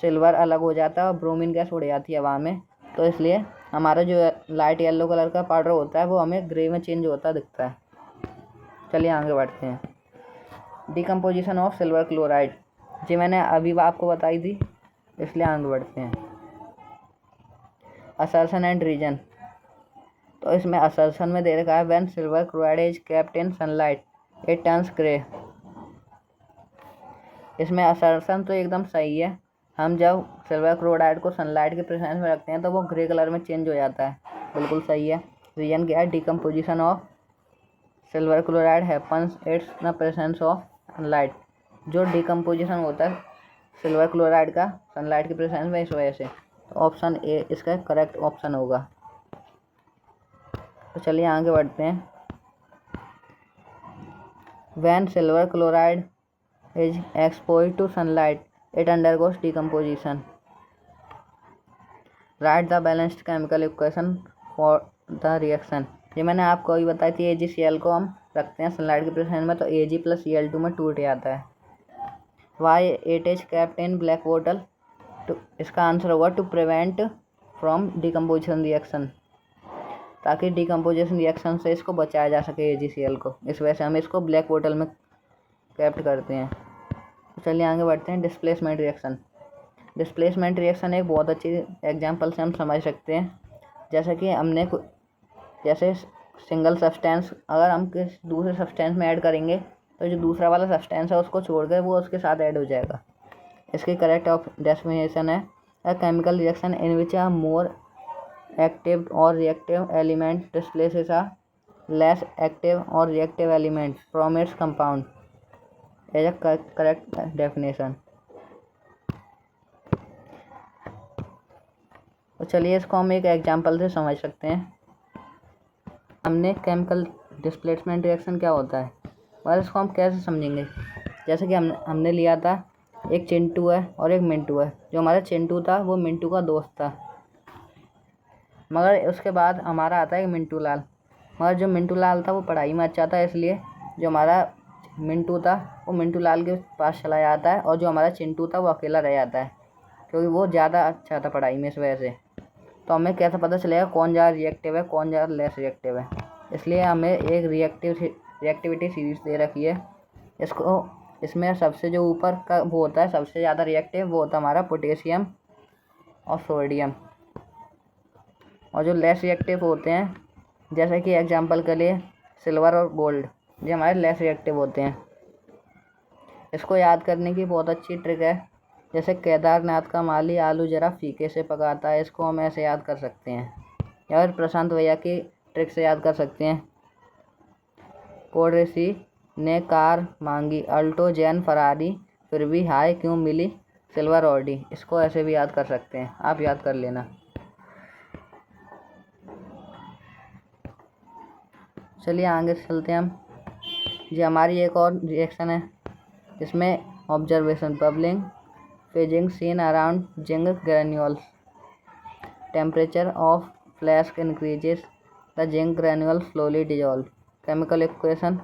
सिल्वर अलग हो जाता है और ब्रोमीन गैस उड़ जाती है हवा में। तो इसलिए हमारा जो लाइट येलो कलर का पाउडर होता है वो हमें ग्रे में चेंज होता दिखता है। चलिए आगे बढ़ते हैं। डिकम्पोजिशन ऑफ सिल्वर क्लोराइड, जी मैंने अभी आपको बताई थी, इसलिए आगे बढ़ते हैं। असर्शन एंड रीजन, तो इसमें असर्शन में दे रखा है when silver chloride is kept in sunlight it turns grey. इसमें असर्शन तो एकदम सही है, हम जब सिल्वर क्लोराइड को सनलाइट के प्रेजेंस में रखते हैं तो वो ग्रे कलर में चेंज हो जाता है, बिल्कुल सही है। रीजन क्या है, decomposition of silver chloride happens it's the presence of sunlight. जो डिकम्पोजिशन होता है सिल्वर क्लोराइड का सनलाइट के प्रेजेंस में, इस वजह से। तो ऑप्शन ए इसका करेक्ट ऑप्शन होगा। तो चलिए आगे बढ़ते हैं। When silver chloride is exposed to sunlight it undergoes decomposition. Write the balanced chemical equation for the reaction. ये मैंने आपको अभी बताई थी, AgCl को हम रखते हैं सनलाइट के प्रेजेंस में तो Ag + Cl2 में टूट जाता है। Why it is kept in black bottle, तो इसका आंसर होगा to prevent from decomposition reaction. ताकि डिकम्पोजिशन रिएक्शन से इसको बचाया जा सके AgCl को। इस वजह से हम इसको ब्लैक बोतल में कैप्ट करते हैं। तो चलिए आगे बढ़ते हैं। Displacement reaction. डिस्प्लेसमेंट रिएक्शन एक बहुत अच्छी एग्जांपल से हम समझ सकते हैं। जैसे कि हमने जैसे सिंगल सब्सटेंस अगर हम किस दूसरे सब्सटेंस में ऐड करेंगे तो जो दूसरा वाला सब्सटेंस है उसको छोड़कर वो उसके साथ ऐड हो जाएगा। इसकी करेक्ट डेफिनेशन है a chemical reaction in which a more active और reactive element displaces a less active और reactive element from its compound as a correct definition. तो चलिए इसको हम एक एग्जांपल से समझ सकते हैं। हमने केमिकल डिस्प्लेसमेंट रिएक्शन क्या होता है और इसको हम कैसे समझेंगे। जैसे कि हमने लिया था एक चिंटू है और एक मिंटू है। जो हमारा चिंटू था वो मिंटू का दोस्त था, मगर उसके बाद हमारा आता है मिंटू लाल। मगर जो मिंटू लाल था वो पढ़ाई में अच्छा था, इसलिए जो हमारा मिंटू था वो मिंटू लाल के पास चला जाता है और जो हमारा चिंटू था वो अकेला रह जाता है क्योंकि वो ज़्यादा अच्छा था पढ़ाई में। इस वजह से तो हमें कैसे पता चलेगा कौन ज़्यादा रिएक्टिव है कौन ज़्यादा लेस रिएक्टिव है। इसलिए हमें एक रिएक्टिविटी सीरीज दे रखी है। इसमें सबसे जो ऊपर का वो होता है सबसे ज़्यादा रिएक्टिव वो होता है हमारा पोटेशियम और सोडियम, और जो लेस रिएक्टिव होते हैं जैसे कि एग्जांपल के लिए सिल्वर और गोल्ड, ये हमारे लेस रिएक्टिव होते हैं। इसको याद करने की बहुत अच्छी ट्रिक है। जैसे केदारनाथ का माली आलू जरा फीके से पकाता है, इसको हम ऐसे याद कर सकते हैं, या फिर प्रशांत भैया की ट्रिक से याद कर सकते हैं। पोड्रेसी ने कार मांगी अल्टो जैन फरारी, फिर भी हाय क्यों मिली सिल्वर ऑडी। इसको ऐसे भी याद कर सकते हैं, आप याद कर लेना। चलिए आगे चलते हैं हम। ये हमारी एक और रिएक्शन है जिसमें observation bubbling fizzing scene around zinc granules. Temperature of flask increases the zinc granule slowly dissolve. Chemical equation.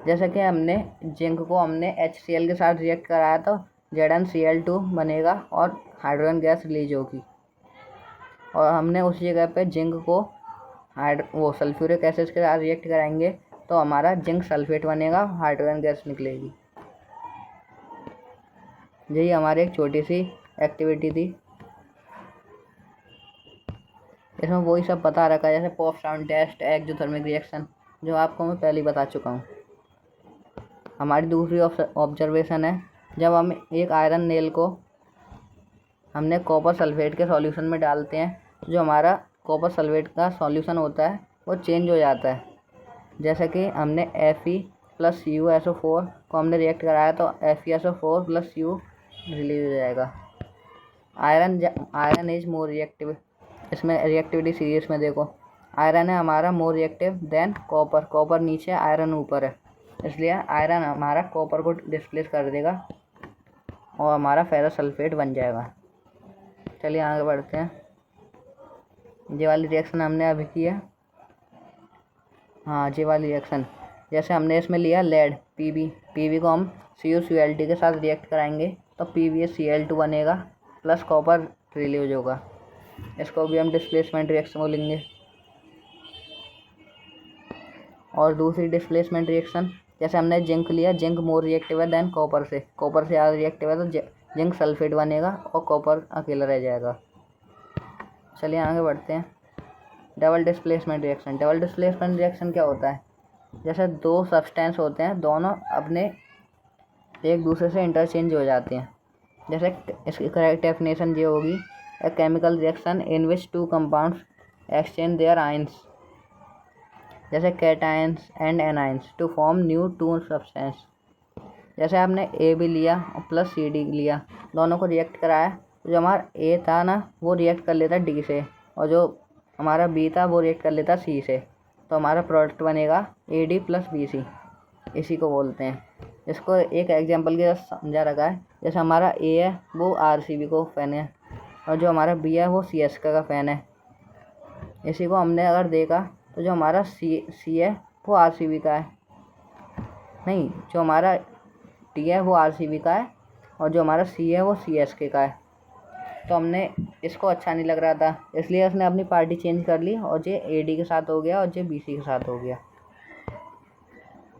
जैसे कि हमने जिंक को हमने HCl के साथ रिएक्ट कराया तो ZnCl2 बनेगा और हाइड्रोजन गैस रिलीज होगी, और हमने उसी जगह पे जिंक को वो सल्फ्यूरिक एसिड के साथ रिएक्ट कराएंगे तो हमारा जिंक सल्फेट बनेगा, हाइड्रोजन गैस निकलेगी। यही हमारी एक छोटी सी एक्टिविटी थी। इसमें वही सब बता रखा है जैसे pop sound test, exothermic reaction, जो आपको मैं पहले ही बता चुका हूँ। हमारी दूसरी ऑब्जर्वेशन है जब हम एक आयरन नेल को हमने कॉपर सल्फेट के सॉल्यूशन में डालते हैं जो हमारा कॉपर सल्फेट का सॉल्यूशन होता है वो चेंज हो जाता है। जैसे कि हमने Fe + CuSO4 को हमने रिएक्ट कराया तो FeSO4 + Cu रिलीज हो जाएगा। Iron is more reactive. इसमें रिएक्टिविटी सीरीज में देखो, आयरन है हमारा more reactive than copper. Copper नीचे, आयरन ऊपर है, इसलिए आयरन हमारा कॉपर को डिस्प्लेस कर देगा और हमारा फेरस सल्फेट बन जाएगा। चलिए आगे बढ़ते हैं। ये वाली रिएक्शन हमने अभी की है। हाँ, ये वाली रिएक्शन जैसे हमने इसमें लिया लेड पीबी को हम CuCl2 के साथ रिएक्ट कराएंगे तो PbCl2 बनेगा प्लस कॉपर रिलीज होगा। इसको भी हम डिस्प्लेसमेंट रिएक्शन बोलेंगे। और दूसरी डिस्प्लेसमेंट रिएक्शन जैसे हमने जिंक लिया, जिंक मोर रिएक्टिव है देन कॉपर से ज़्यादा रिएक्टिव है तो जिंक सल्फेट बनेगा और कॉपर अकेला रह जाएगा। चलिए आगे बढ़ते हैं। Double displacement reaction. Double displacement reaction क्या होता है, जैसे दो सब्सटेंस होते हैं, दोनों अपने एक दूसरे से इंटरचेंज हो जाते हैं। जैसे इसकी करेक्ट डेफिनेशन ये होगी a chemical reaction in which two compounds exchange their ions जैसे cations and anions to form new two substance. जैसे आपने AB लिया और प्लस CD लिया, दोनों को रिएक्ट कराया तो जो हमारा A था ना वो रिएक्ट कर लेता D से, और जो हमारा B था वो रिएक्ट कर लेता C से, तो हमारा प्रोडक्ट बनेगा AD + BC। इसी को बोलते हैं। इसको एक एग्जांपल के साथ समझा रखा है। जैसे हमारा A है वो RCB को फैन है और जो हमारा B है वो CSK का फैन है। इसी को हमने अगर देखा तो जो हमारा C है वो RCB का है, नहीं, जो हमारा D है वो RCB का है और जो हमारा C है वो CSK का है। तो हमने इसको अच्छा नहीं लग रहा था, इसलिए उसने अपनी पार्टी चेंज कर ली और ये AD के साथ हो गया और ये BC के साथ हो गया।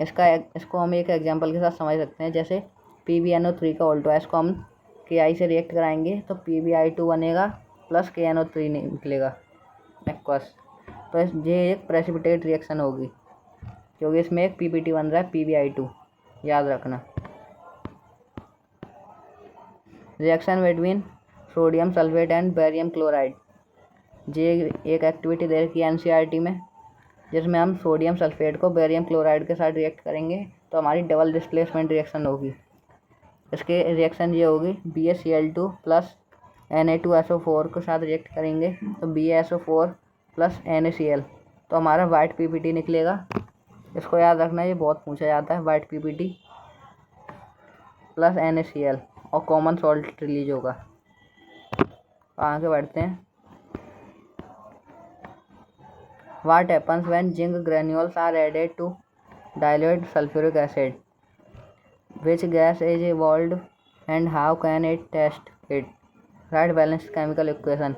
इसको हम एक एग्जांपल के साथ समझ सकते हैं। जैसे PbNO3 का उल्टा, इसको हम Ki से रिएक्ट कराएंगे तो PbI2 बनेगा प्लस KNO3 निकलेगा एक्वस। तो ये एक प्रेसिपिटेट रिएक्शन होगी क्योंकि इसमें एक PPT बन रहा है PbI2, याद रखना। Reaction between sodium sulphate and barium chloride, ये एक एक्टिविटी दे रखी है NCERT में, जिसमें हम सोडियम सल्फेट को बेरियम क्लोराइड के साथ रिएक्ट करेंगे तो हमारी डबल डिस्प्लेसमेंट रिएक्शन होगी। इसके रिएक्शन ये होगी BaCl2 प्लस Na2SO4 के साथ रिएक्ट करेंगे तो BaSO4 प्लस NaCl, तो हमारा वाइट PPT निकलेगा। इसको याद रखना, ये बहुत पूछा जाता है, वाइट PPT प्लस NaCl और कॉमन सॉल्ट रिलीज होगा। आगे बढ़ते हैं। What happens when zinc granules are added to dilute sulfuric acid? Which gas is evolved and how can it test it? Write balanced chemical equation.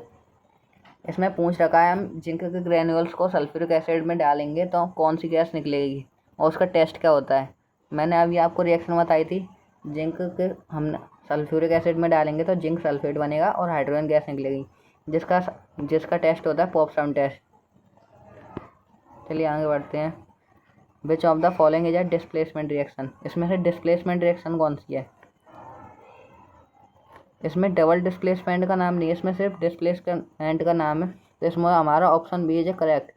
इसमें पूछ रखा है हम जिंक के ग्रेन्यूल्स को सल्फ्यूरिक एसिड में डालेंगे तो कौन सी गैस निकलेगी और उसका टेस्ट क्या होता है। मैंने अभी आपको रिएक्शन बताई थी, जिंक के हम सल्फ्यूरिक एसिड में डालेंगे तो जिंक सल्फेट बनेगा और हाइड्रोजन गैस निकलेगी, जिसका टेस्ट होता है पॉपसम टेस्ट। चलिए आगे बढ़ते हैं। विच of the following is a displacement reaction, इसमें से डिस्प्लेसमेंट रिएक्शन कौन सी है। इसमें डबल डिस्प्लेसमेंट का नाम नहीं है, इसमें सिर्फ डिस्प्लेसमेंट का नाम है। तो इसमें हमारा ऑप्शन बी इज करेक्ट,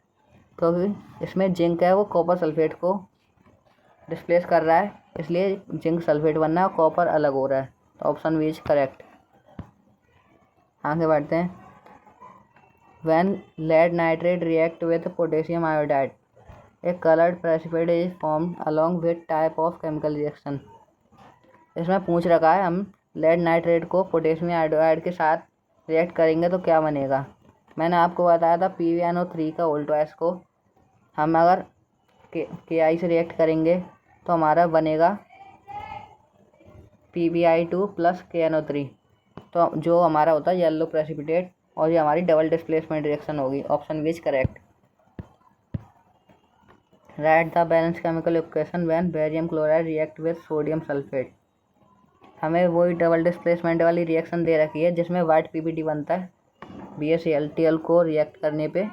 क्योंकि इसमें जिंक है वो कॉपर सल्फेट को डिस्प्लेस कर रहा है, इसलिए जिंक सल्फेट बनना है और कॉपर अलग हो रहा है, तो ऑप्शन बी इज करेक्ट। आगे बढ़ते हैं। When lead nitrate react with potassium iodide, a colored precipitate is formed along with type of chemical reaction. इसमें पूछ रखा है हम लेड नाइट्रेट को पोटेशियम आयोडाइड के साथ रिएक्ट करेंगे तो क्या बनेगा। मैंने आपको बताया था PbNO3 का उल्टा, इसको हम अगर Ki से रिएक्ट करेंगे तो हमारा बनेगा PbI2 प्लस KNO3, तो जो हमारा होता है येलो प्रेसिपिटेट, और ये हमारी डबल डिस्प्लेसमेंट रिएक्शन होगी। Option B is correct. Write the balance chemical equation when barium chloride react with sodium sulphate. हमें वही डबल डिस्प्लेसमेंट वाली रिएक्शन दे रखी है जिसमें वाइट PPT बनता है। BaCl को रिएक्ट करने पे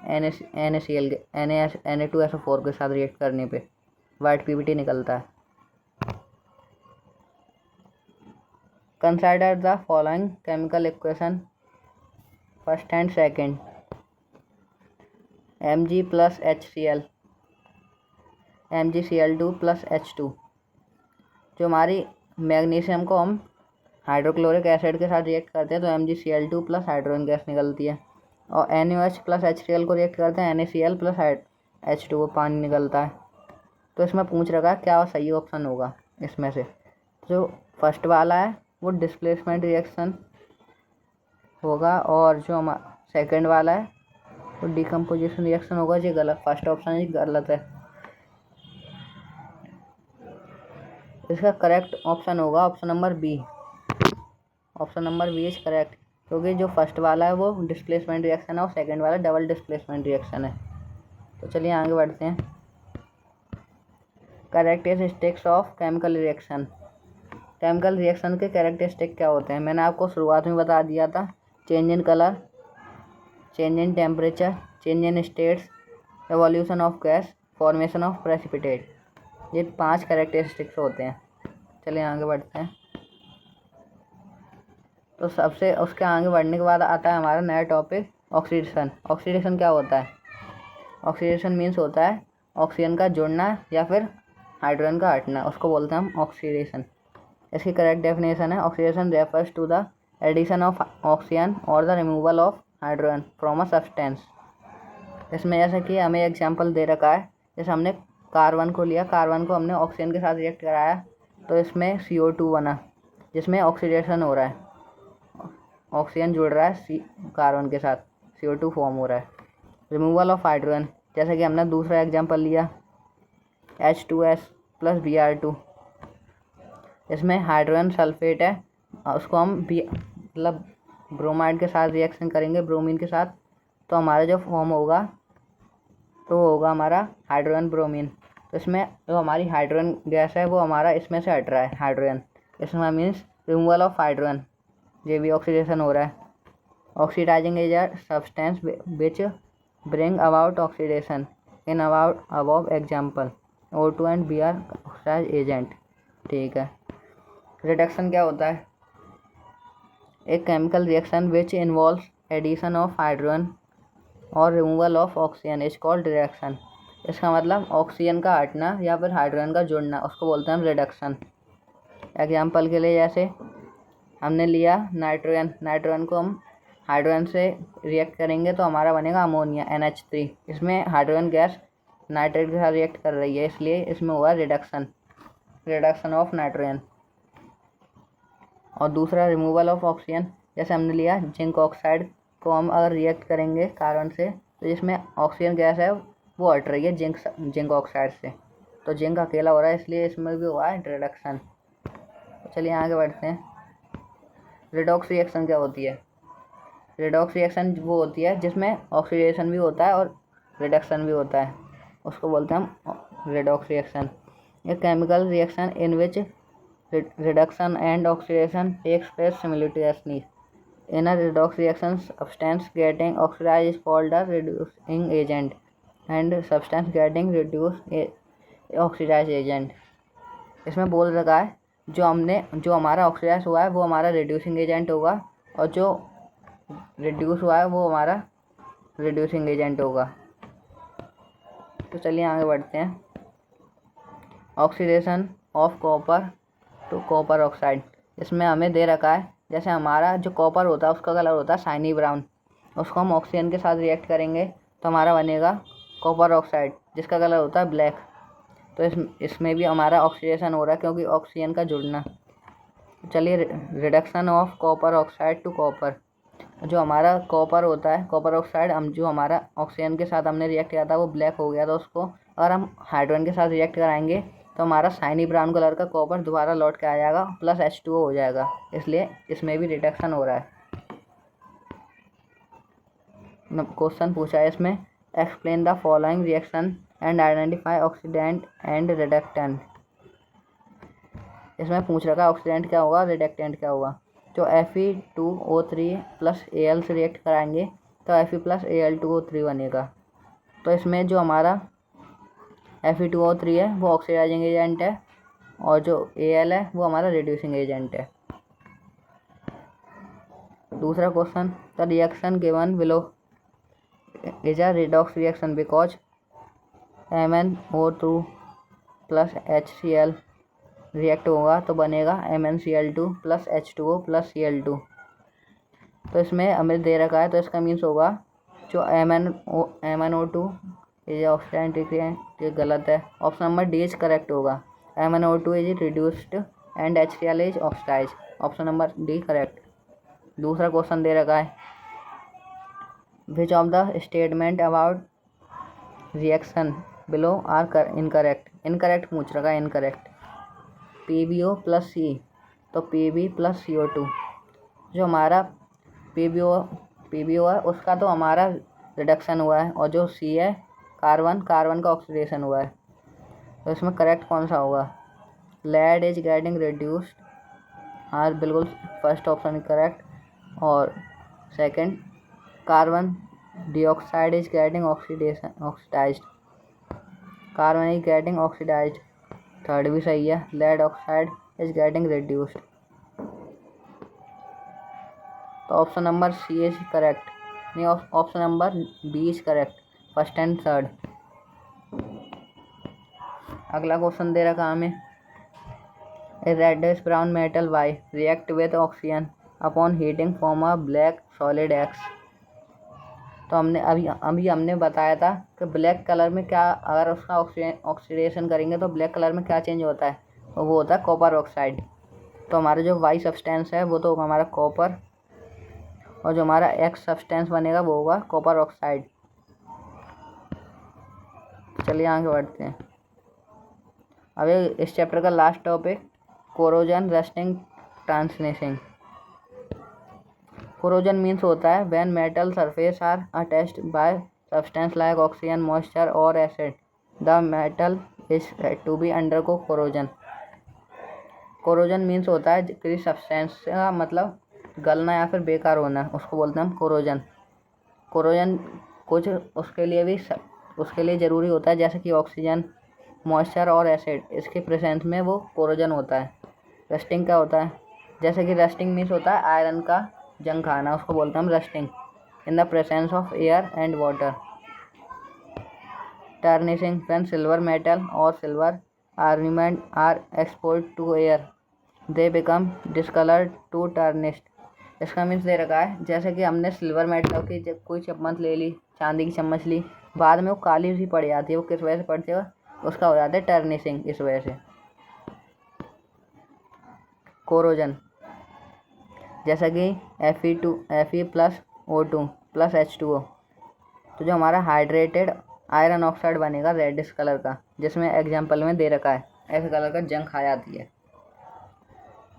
Na2SO4 के साथ रिएक्ट करने पे वाइट PPT निकलता है। Consider the following chemical equation first and second. Mg plus HCl, MgCl2 plus H2। जो हमारी मैग्नीशियम को हम हाइड्रोक्लोरिक एसिड के साथ रिएक्ट करते हैं तो MgCl2 प्लस हाइड्रोजन गैस निकलती है, और NaOH प्लस HCl को रिएक्ट करते हैं NaCl प्लस H2 पानी निकलता है। तो इसमें पूछ रखा है क्या सही ऑप्शन होगा इसमें से। जो फर्स्ट वाला है वो डिस्प्लेसमेंट रिएक्शन होगा, और जो हमारा सेकेंड वाला है वो डिकम्पोजिशन रिएक्शन होगा। ये गलत, फर्स्ट ऑप्शन ही गलत है। इसका करेक्ट ऑप्शन होगा option number B. Option number B is correct, क्योंकि जो फर्स्ट वाला है वो डिस्प्लेसमेंट रिएक्शन है और सेकेंड वाला डबल डिस्प्लेसमेंट रिएक्शन है। तो चलिए आगे बढ़ते हैं। Characteristics of chemical reaction. Chemical reaction के कैरेक्टरिस्टिक क्या होते हैं, मैंने आपको शुरुआत में बता दिया था। Change in colour, change in temperature, change in states, evolution of gas, formation of precipitate, ये 5 कैरेक्टरिस्टिक्स होते हैं। चलिए आगे बढ़ते हैं। तो सबसे उसके आगे बढ़ने के बाद आता है हमारा नया टॉपिक ऑक्सीडेशन। ऑक्सीडेशन क्या होता है। ऑक्सीडेशन मीन्स होता है ऑक्सीजन का जुड़ना या फिर हाइड्रोजन का हटना, उसको बोलते हैं हम ऑक्सीडेशन। इसकी करेक्ट डेफिनेशन है oxidation refers to the addition of oxygen और the removal of hydrogen from a substance. इसमें जैसे कि हमें एग्जांपल दे रखा है, जैसे हमने कार्बन को लिया, कार्बन को हमने ऑक्सीजन के साथ रिएक्ट कराया तो इसमें CO2 बना, जिसमें ऑक्सीडेशन हो रहा है, ऑक्सीजन जुड़ रहा है कार्बन के साथ, CO2 फॉर्म हो रहा है। रिमूवल ऑफ हाइड्रोजन, जैसे कि हमने दूसरा एग्जांपल लिया H2S प्लस Br2, इसमें हाइड्रोजन सल्फेट है, उसको हम मतलब ब्रोमाइड के साथ रिएक्शन करेंगे, ब्रोमीन के साथ, तो हमारा जो फॉर्म होगा तो होगा हमारा हाइड्रोजन ब्रोमीन। तो इसमें जो हमारी हाइड्रोजन गैस है वो हमारा इसमें से हट रहा है हाइड्रोजन, इसमें मीन्स रिमूवल ऑफ हाइड्रोजन, ये भी ऑक्सीडेशन हो रहा है। Oxidising agent substance which bring about oxidation in about above example O2 and Br oxide agent. ठीक है, रिडक्शन क्या होता है? एक chemical reaction which involves addition of hydrogen और removal of oxygen is called reduction. इसका मतलब ऑक्सीजन का हटना या फिर हाइड्रोजन का जुड़ना, उसको बोलते हैं हम रिडक्शन। एग्जाम्पल के लिए जैसे हमने लिया नाइट्रोजन, नाइट्रोजन को हम हाइड्रोजन से रिएक्ट करेंगे तो हमारा बनेगा अमोनिया NH3। इसमें हाइड्रोजन गैस नाइट्रेट के साथ रिएक्ट कर रही है, इसलिए इसमें हुआ रिडक्शन, रिडक्शन ऑफ नाइट्रोजन। और दूसरा रिमूवल ऑफ ऑक्सीजन, जैसे हमने लिया जिंक ऑक्साइड को हम अगर रिएक्ट करेंगे कार्बन से तो जिसमें ऑक्सीजन गैस है वो हट रही है जिंक ऑक्साइड से, तो जिंक अकेला हो रहा है, इसलिए इसमें भी हुआ है रिडक्शन। तो चलिए आगे बढ़ते हैं। रिडॉक्स रिएक्शन क्या होती है? रिडॉक्स रिएक्शन वो होती है जिसमें ऑक्सीडेशन भी होता है और रिडक्शन भी होता है, उसको बोलते हैं हम रिडॉक्स रिएक्शन। एक chemical reaction in which reduction and oxidation takes place simultaneously. In a redox reaction, substance getting oxidized is called a reducing agent, and substance getting reduced oxidized agent. इसमें बोल रखा है जो हमारा ऑक्सीडाइज हुआ है वो हमारा रिड्यूसिंग एजेंट होगा, और जो रिड्यूस हुआ है वो हमारा रिड्यूसिंग एजेंट होगा। तो चलिए आगे बढ़ते हैं। Oxidation of copper two copper oxide, इसमें हमें दे रखा है जैसे हमारा जो कॉपर होता है उसका कलर होता है शाइनी ब्राउन, उसको हम ऑक्सीजन के साथ रिएक्ट करेंगे तो हमारा बनेगा कॉपर ऑक्साइड जिसका कलर होता है ब्लैक। तो इसमें भी हमारा ऑक्सीडेशन हो रहा है क्योंकि ऑक्सीजन का जुड़ना। चलिए reduction of copper oxide to copper, जो हमारा कॉपर होता है कॉपर ऑक्साइड, हम जो हमारा ऑक्सीजन के साथ हमने रिएक्ट किया था वो ब्लैक हो गया था, उसको अगर हम हाइड्रोजन के साथ रिएक्ट कराएंगे तो हमारा शाइनी ब्राउन कलर का कॉपर दोबारा लौट के आ जाएगा प्लस H2O हो जाएगा, इसलिए इसमें भी रिडक्शन हो रहा है। क्वेश्चन पूछा है इसमें, explain the following reaction and identify oxidant and reductant. इसमें पूछ रखा है ऑक्सीडेंट क्या होगा, रिडक्टेंट क्या होगा। जो Fe2O3 प्लस Al से रिएक्ट कराएंगे तो Fe प्लस Al2O3 बनेगा। तो इसमें जो हमारा Fe2O3 है वो ऑक्सीडाइजिंग एजेंट है और जो Al है वो हमारा रिड्यूसिंग एजेंट है। दूसरा question, the reaction given below is a redox reaction because MnO2 plus HCl react होगा तो बनेगा MnCl2 plus H2O plus Cl2। तो इसमें हमें दे रखा है तो इसका मीन्स होगा जो MnO2 इज ऑक्सीडेंट, ये गलत है, option number D is correct होगा। MnO2 is reduced and HCl is oxidise, option number D correct. दूसरा क्वेश्चन दे रखा है, which of the statement about reaction below are incorrect. Incorrect पूछ रखा है, इनकरेक्ट। PbO प्लस C, तो Pb प्लस CO2, जो हमारा PbO है उसका तो हमारा रिडक्शन हुआ है, और जो C है कार्बन का ऑक्सीडेशन हुआ है, तो इसमें करेक्ट कौन सा होगा? लेड इज गेटिंग रिड्यूस्ड, हाँ बिल्कुल फर्स्ट ऑप्शन करेक्ट। और second, carbon dioxide is getting oxidised, carbon is getting oxidised, third भी सही है। Lead oxide is getting reduced, तो option number C is correct, नहीं option number B is correct, first and third. अगला क्वेश्चन दे रखा हमें, a reddish brown metal Y react with oxygen upon heating form a black solid X. तो हमने बताया था कि ब्लैक कलर में क्या, अगर उसका ऑक्सीडेशन करेंगे तो ब्लैक कलर में क्या चेंज होता है, तो वो होता है कॉपर ऑक्साइड। तो हमारा जो वाई सब्सटेंस है वो तो होगा हमारा कॉपर, और जो हमारा एक्स सब्सटेंस बनेगा वो होगा कॉपर ऑक्साइड। चलिए आगे बढ़ते हैं। अब इस चैप्टर का last topic, corrosion rusting tarnishing. Corrosion means होता है when metal surface are attached by substance like oxygen, moisture और acid, the metal is said to be undergo corrosion. Corrosion means होता है किसी सब्सटेंस का मतलब गलना या फिर बेकार होना, उसको बोलते हैं हम कोरोजन। कोरोजन कुछ उसके लिए ज़रूरी होता है, जैसे कि ऑक्सीजन, मॉइस्चर और एसिड, इसके प्रेजेंस में वो कोरोजन होता है। रस्टिंग क्या होता है? जैसे कि रस्टिंग मीन्स होता है आयरन का जंग खाना, उसको बोलते हैं हम rusting in the presence of air and water. Tarnishing when silver metal और silver ornament are exposed to air they become discoloured to tarnished. इसका मीन्स दे रखा है, जैसे कि हमने सिल्वर मेटल की जब कोई चम्मच ले ली, चांदी की चम्मच ली, बाद में वो काली सी पड़ जाती है। वो किस वजह से पड़ती है? उसका हो जाता है टर्निशिंग, इस वजह से। कोरोजन जैसा कि Fe+O2+H2O, तो जो हमारा हाइड्रेटेड आयरन ऑक्साइड बनेगा रेडिश कलर का, जिसमें एग्जाम्पल में दे रखा है ऐसे कलर का जंग खा जाती है।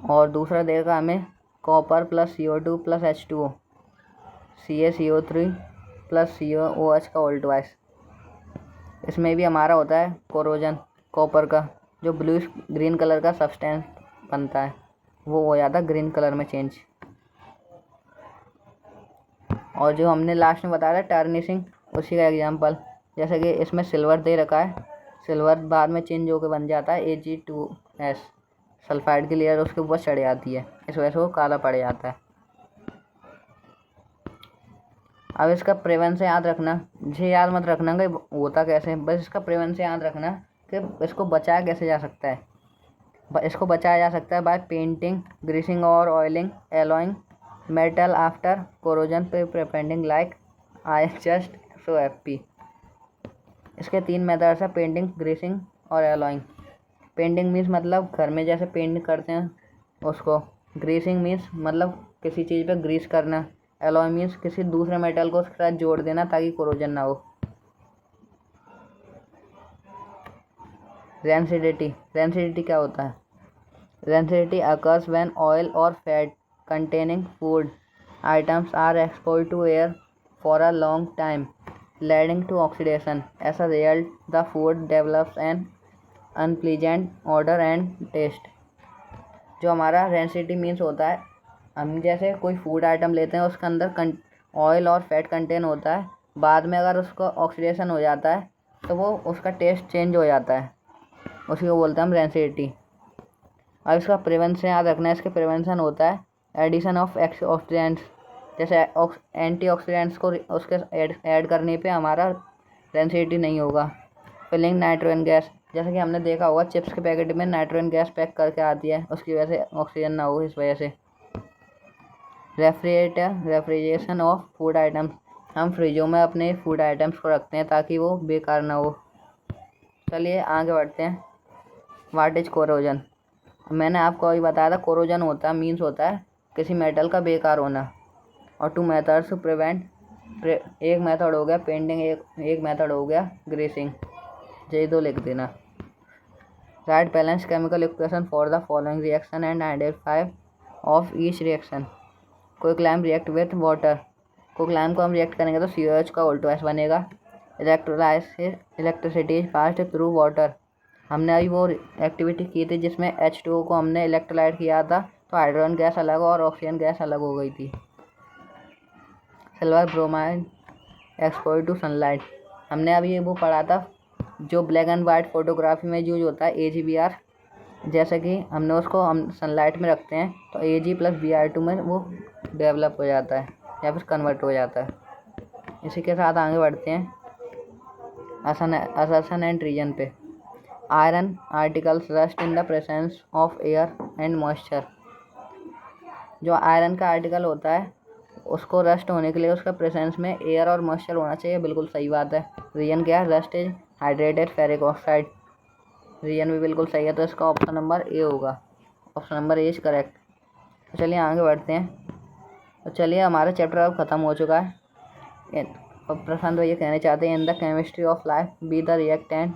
और दूसरा देगा हमें कॉपर +CO2+H2O, CaCO3+COOH का होल ट्वाइस। इसमें भी हमारा होता है कोरोजन कॉपर का, जो ब्लू ग्रीन कलर का सब्सटेंस बनता है, वो हो जाता है ग्रीन कलर में चेंज। और जो हमने लास्ट में बताया था टर्निशिंग, उसी का एग्जांपल, जैसे कि इसमें सिल्वर दे रखा है, सिल्वर बाद में चेंज होकर बन जाता है Ag2S, सल्फाइड की लेयर उसके ऊपर चढ़ जाती है, इस वजह से वो काला पड़ जाता है। अब इसका प्रेवेंस याद रखना, ये याद मत रखना कि होता कैसे, बस इसका प्रेवेंस याद रखना कि इसको बचाया कैसे जा सकता है। इसको बचाया जा सकता है बाय पेंटिंग, ग्रीसिंग और oiling, alloying metal after corrosion पे preventing like I just saw FP। इसके 3 मेथड्स है, पेंटिंग, ग्रीसिंग और एलॉइंग। पेंटिंग मीन्स मतलब घर में जैसे पेंट करते हैं उसको। ग्रीसिंग मीन्स मतलब किसी चीज़ पे ग्रीस करना। एलॉय मीन्स किसी दूसरे मेटल को उसके साथ जोड़ देना ताकि कोरोजन ना हो। रेंसिडिटी क्या होता है? रेंसिडिटी अकर्स व्हेन ऑयल और fat containing food items are exposed to air for a long time, leading to oxidation. As a result, the food develops an unpleasant odor and taste. जो हमारा रेंसिडिटी मीन्स होता है, हम जैसे कोई फूड आइटम लेते हैं, उसके अंदर ऑयल और फैट कंटेन होता है, बाद में अगर उसको ऑक्सीडेशन हो जाता है तो वो उसका टेस्ट चेंज हो जाता है, उसी को बोलते हैं हम रेंसिडिटी। अब इसका प्रिवेंशन याद रखना है, इसके प्रिवेंशन होता है एडिशन ऑफ ऑक्सीडेंट्स, जैसे एंटीऑक्सीडेंट्स को उसके ऐड करने पे हमारा रेंसिडिटी नहीं होगा। फिलिंग नाइट्रोजन गैस, जैसे कि हमने देखा होगा चिप्स के पैकेट में नाइट्रोजन गैस पैक करके आती है, उसकी वजह से ऑक्सीजन ना हो, इस वजह से। रेफ्रिजरेशन ऑफ फूड आइटम्स, हम फ्रिजों में अपने फूड आइटम्स को रखते हैं ताकि वो बेकार ना हो। चलिए आगे बढ़ते हैं। What is corrosion? मैंने आपको अभी बताया था कोरोजन होता है मीन्स होता है किसी मेटल का बेकार होना। और 2 मेथड्स टू प्रिवेंट, एक मेथड हो गया पेंटिंग, एक मेथड हो गया ग्रीसिंग, ये 2 लिख देना। Right balance chemical equation for the following reaction and identify of each reaction. Quicklime react with water, quicklime को हम रिएक्ट करेंगे तो COH का होल बनेगा। Electricity is passed through water, हमने अभी वो एक्टिविटी की थी जिसमें H2O को हमने इलेक्ट्रोलाइट किया था, तो हाइड्रोजन गैस अलग और ऑक्सीजन गैस अलग हो गई थी। Silver bromide expose to sunlight, हमने अभी वो पढ़ा था जो ब्लैक एंड वाइट फोटोग्राफी में यूज होता है AgBr, जैसे कि हमने उसको हम सनलाइट में रखते हैं तो Ag+Br2 में वो डेवलप हो जाता है या फिर कन्वर्ट हो जाता है। इसी के साथ आगे बढ़ते हैं असर्शन एंड रीजन पे। Iron articles rust in the presence of air and moisture, जो आयरन का आर्टिकल होता है उसको रस्ट होने के लिए उसका प्रेजेंस में एयर और मॉइस्चर होना चाहिए, बिल्कुल सही बात है। रीजन क्या है? Rust is hydrated ferric oxide, reason भी बिल्कुल सही है, तो इसका ऑप्शन नंबर ए होगा, option number A is correct. तो चलिए आगे बढ़ते हैं। तो चलिए हमारा चैप्टर अब ख़त्म हो चुका है। प्रशांत भैया कहना चाहते हैं in the chemistry of life be the reactant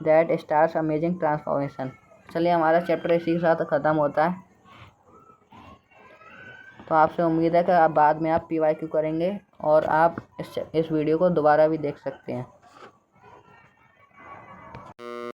that starts amazing transformation. चलिए हमारा चैप्टर इसी के साथ ख़त्म होता है। तो आपसे उम्मीद है कि आप बाद में आप PYQ करेंगे और आप इस वीडियो को दोबारा भी देख सकते हैं।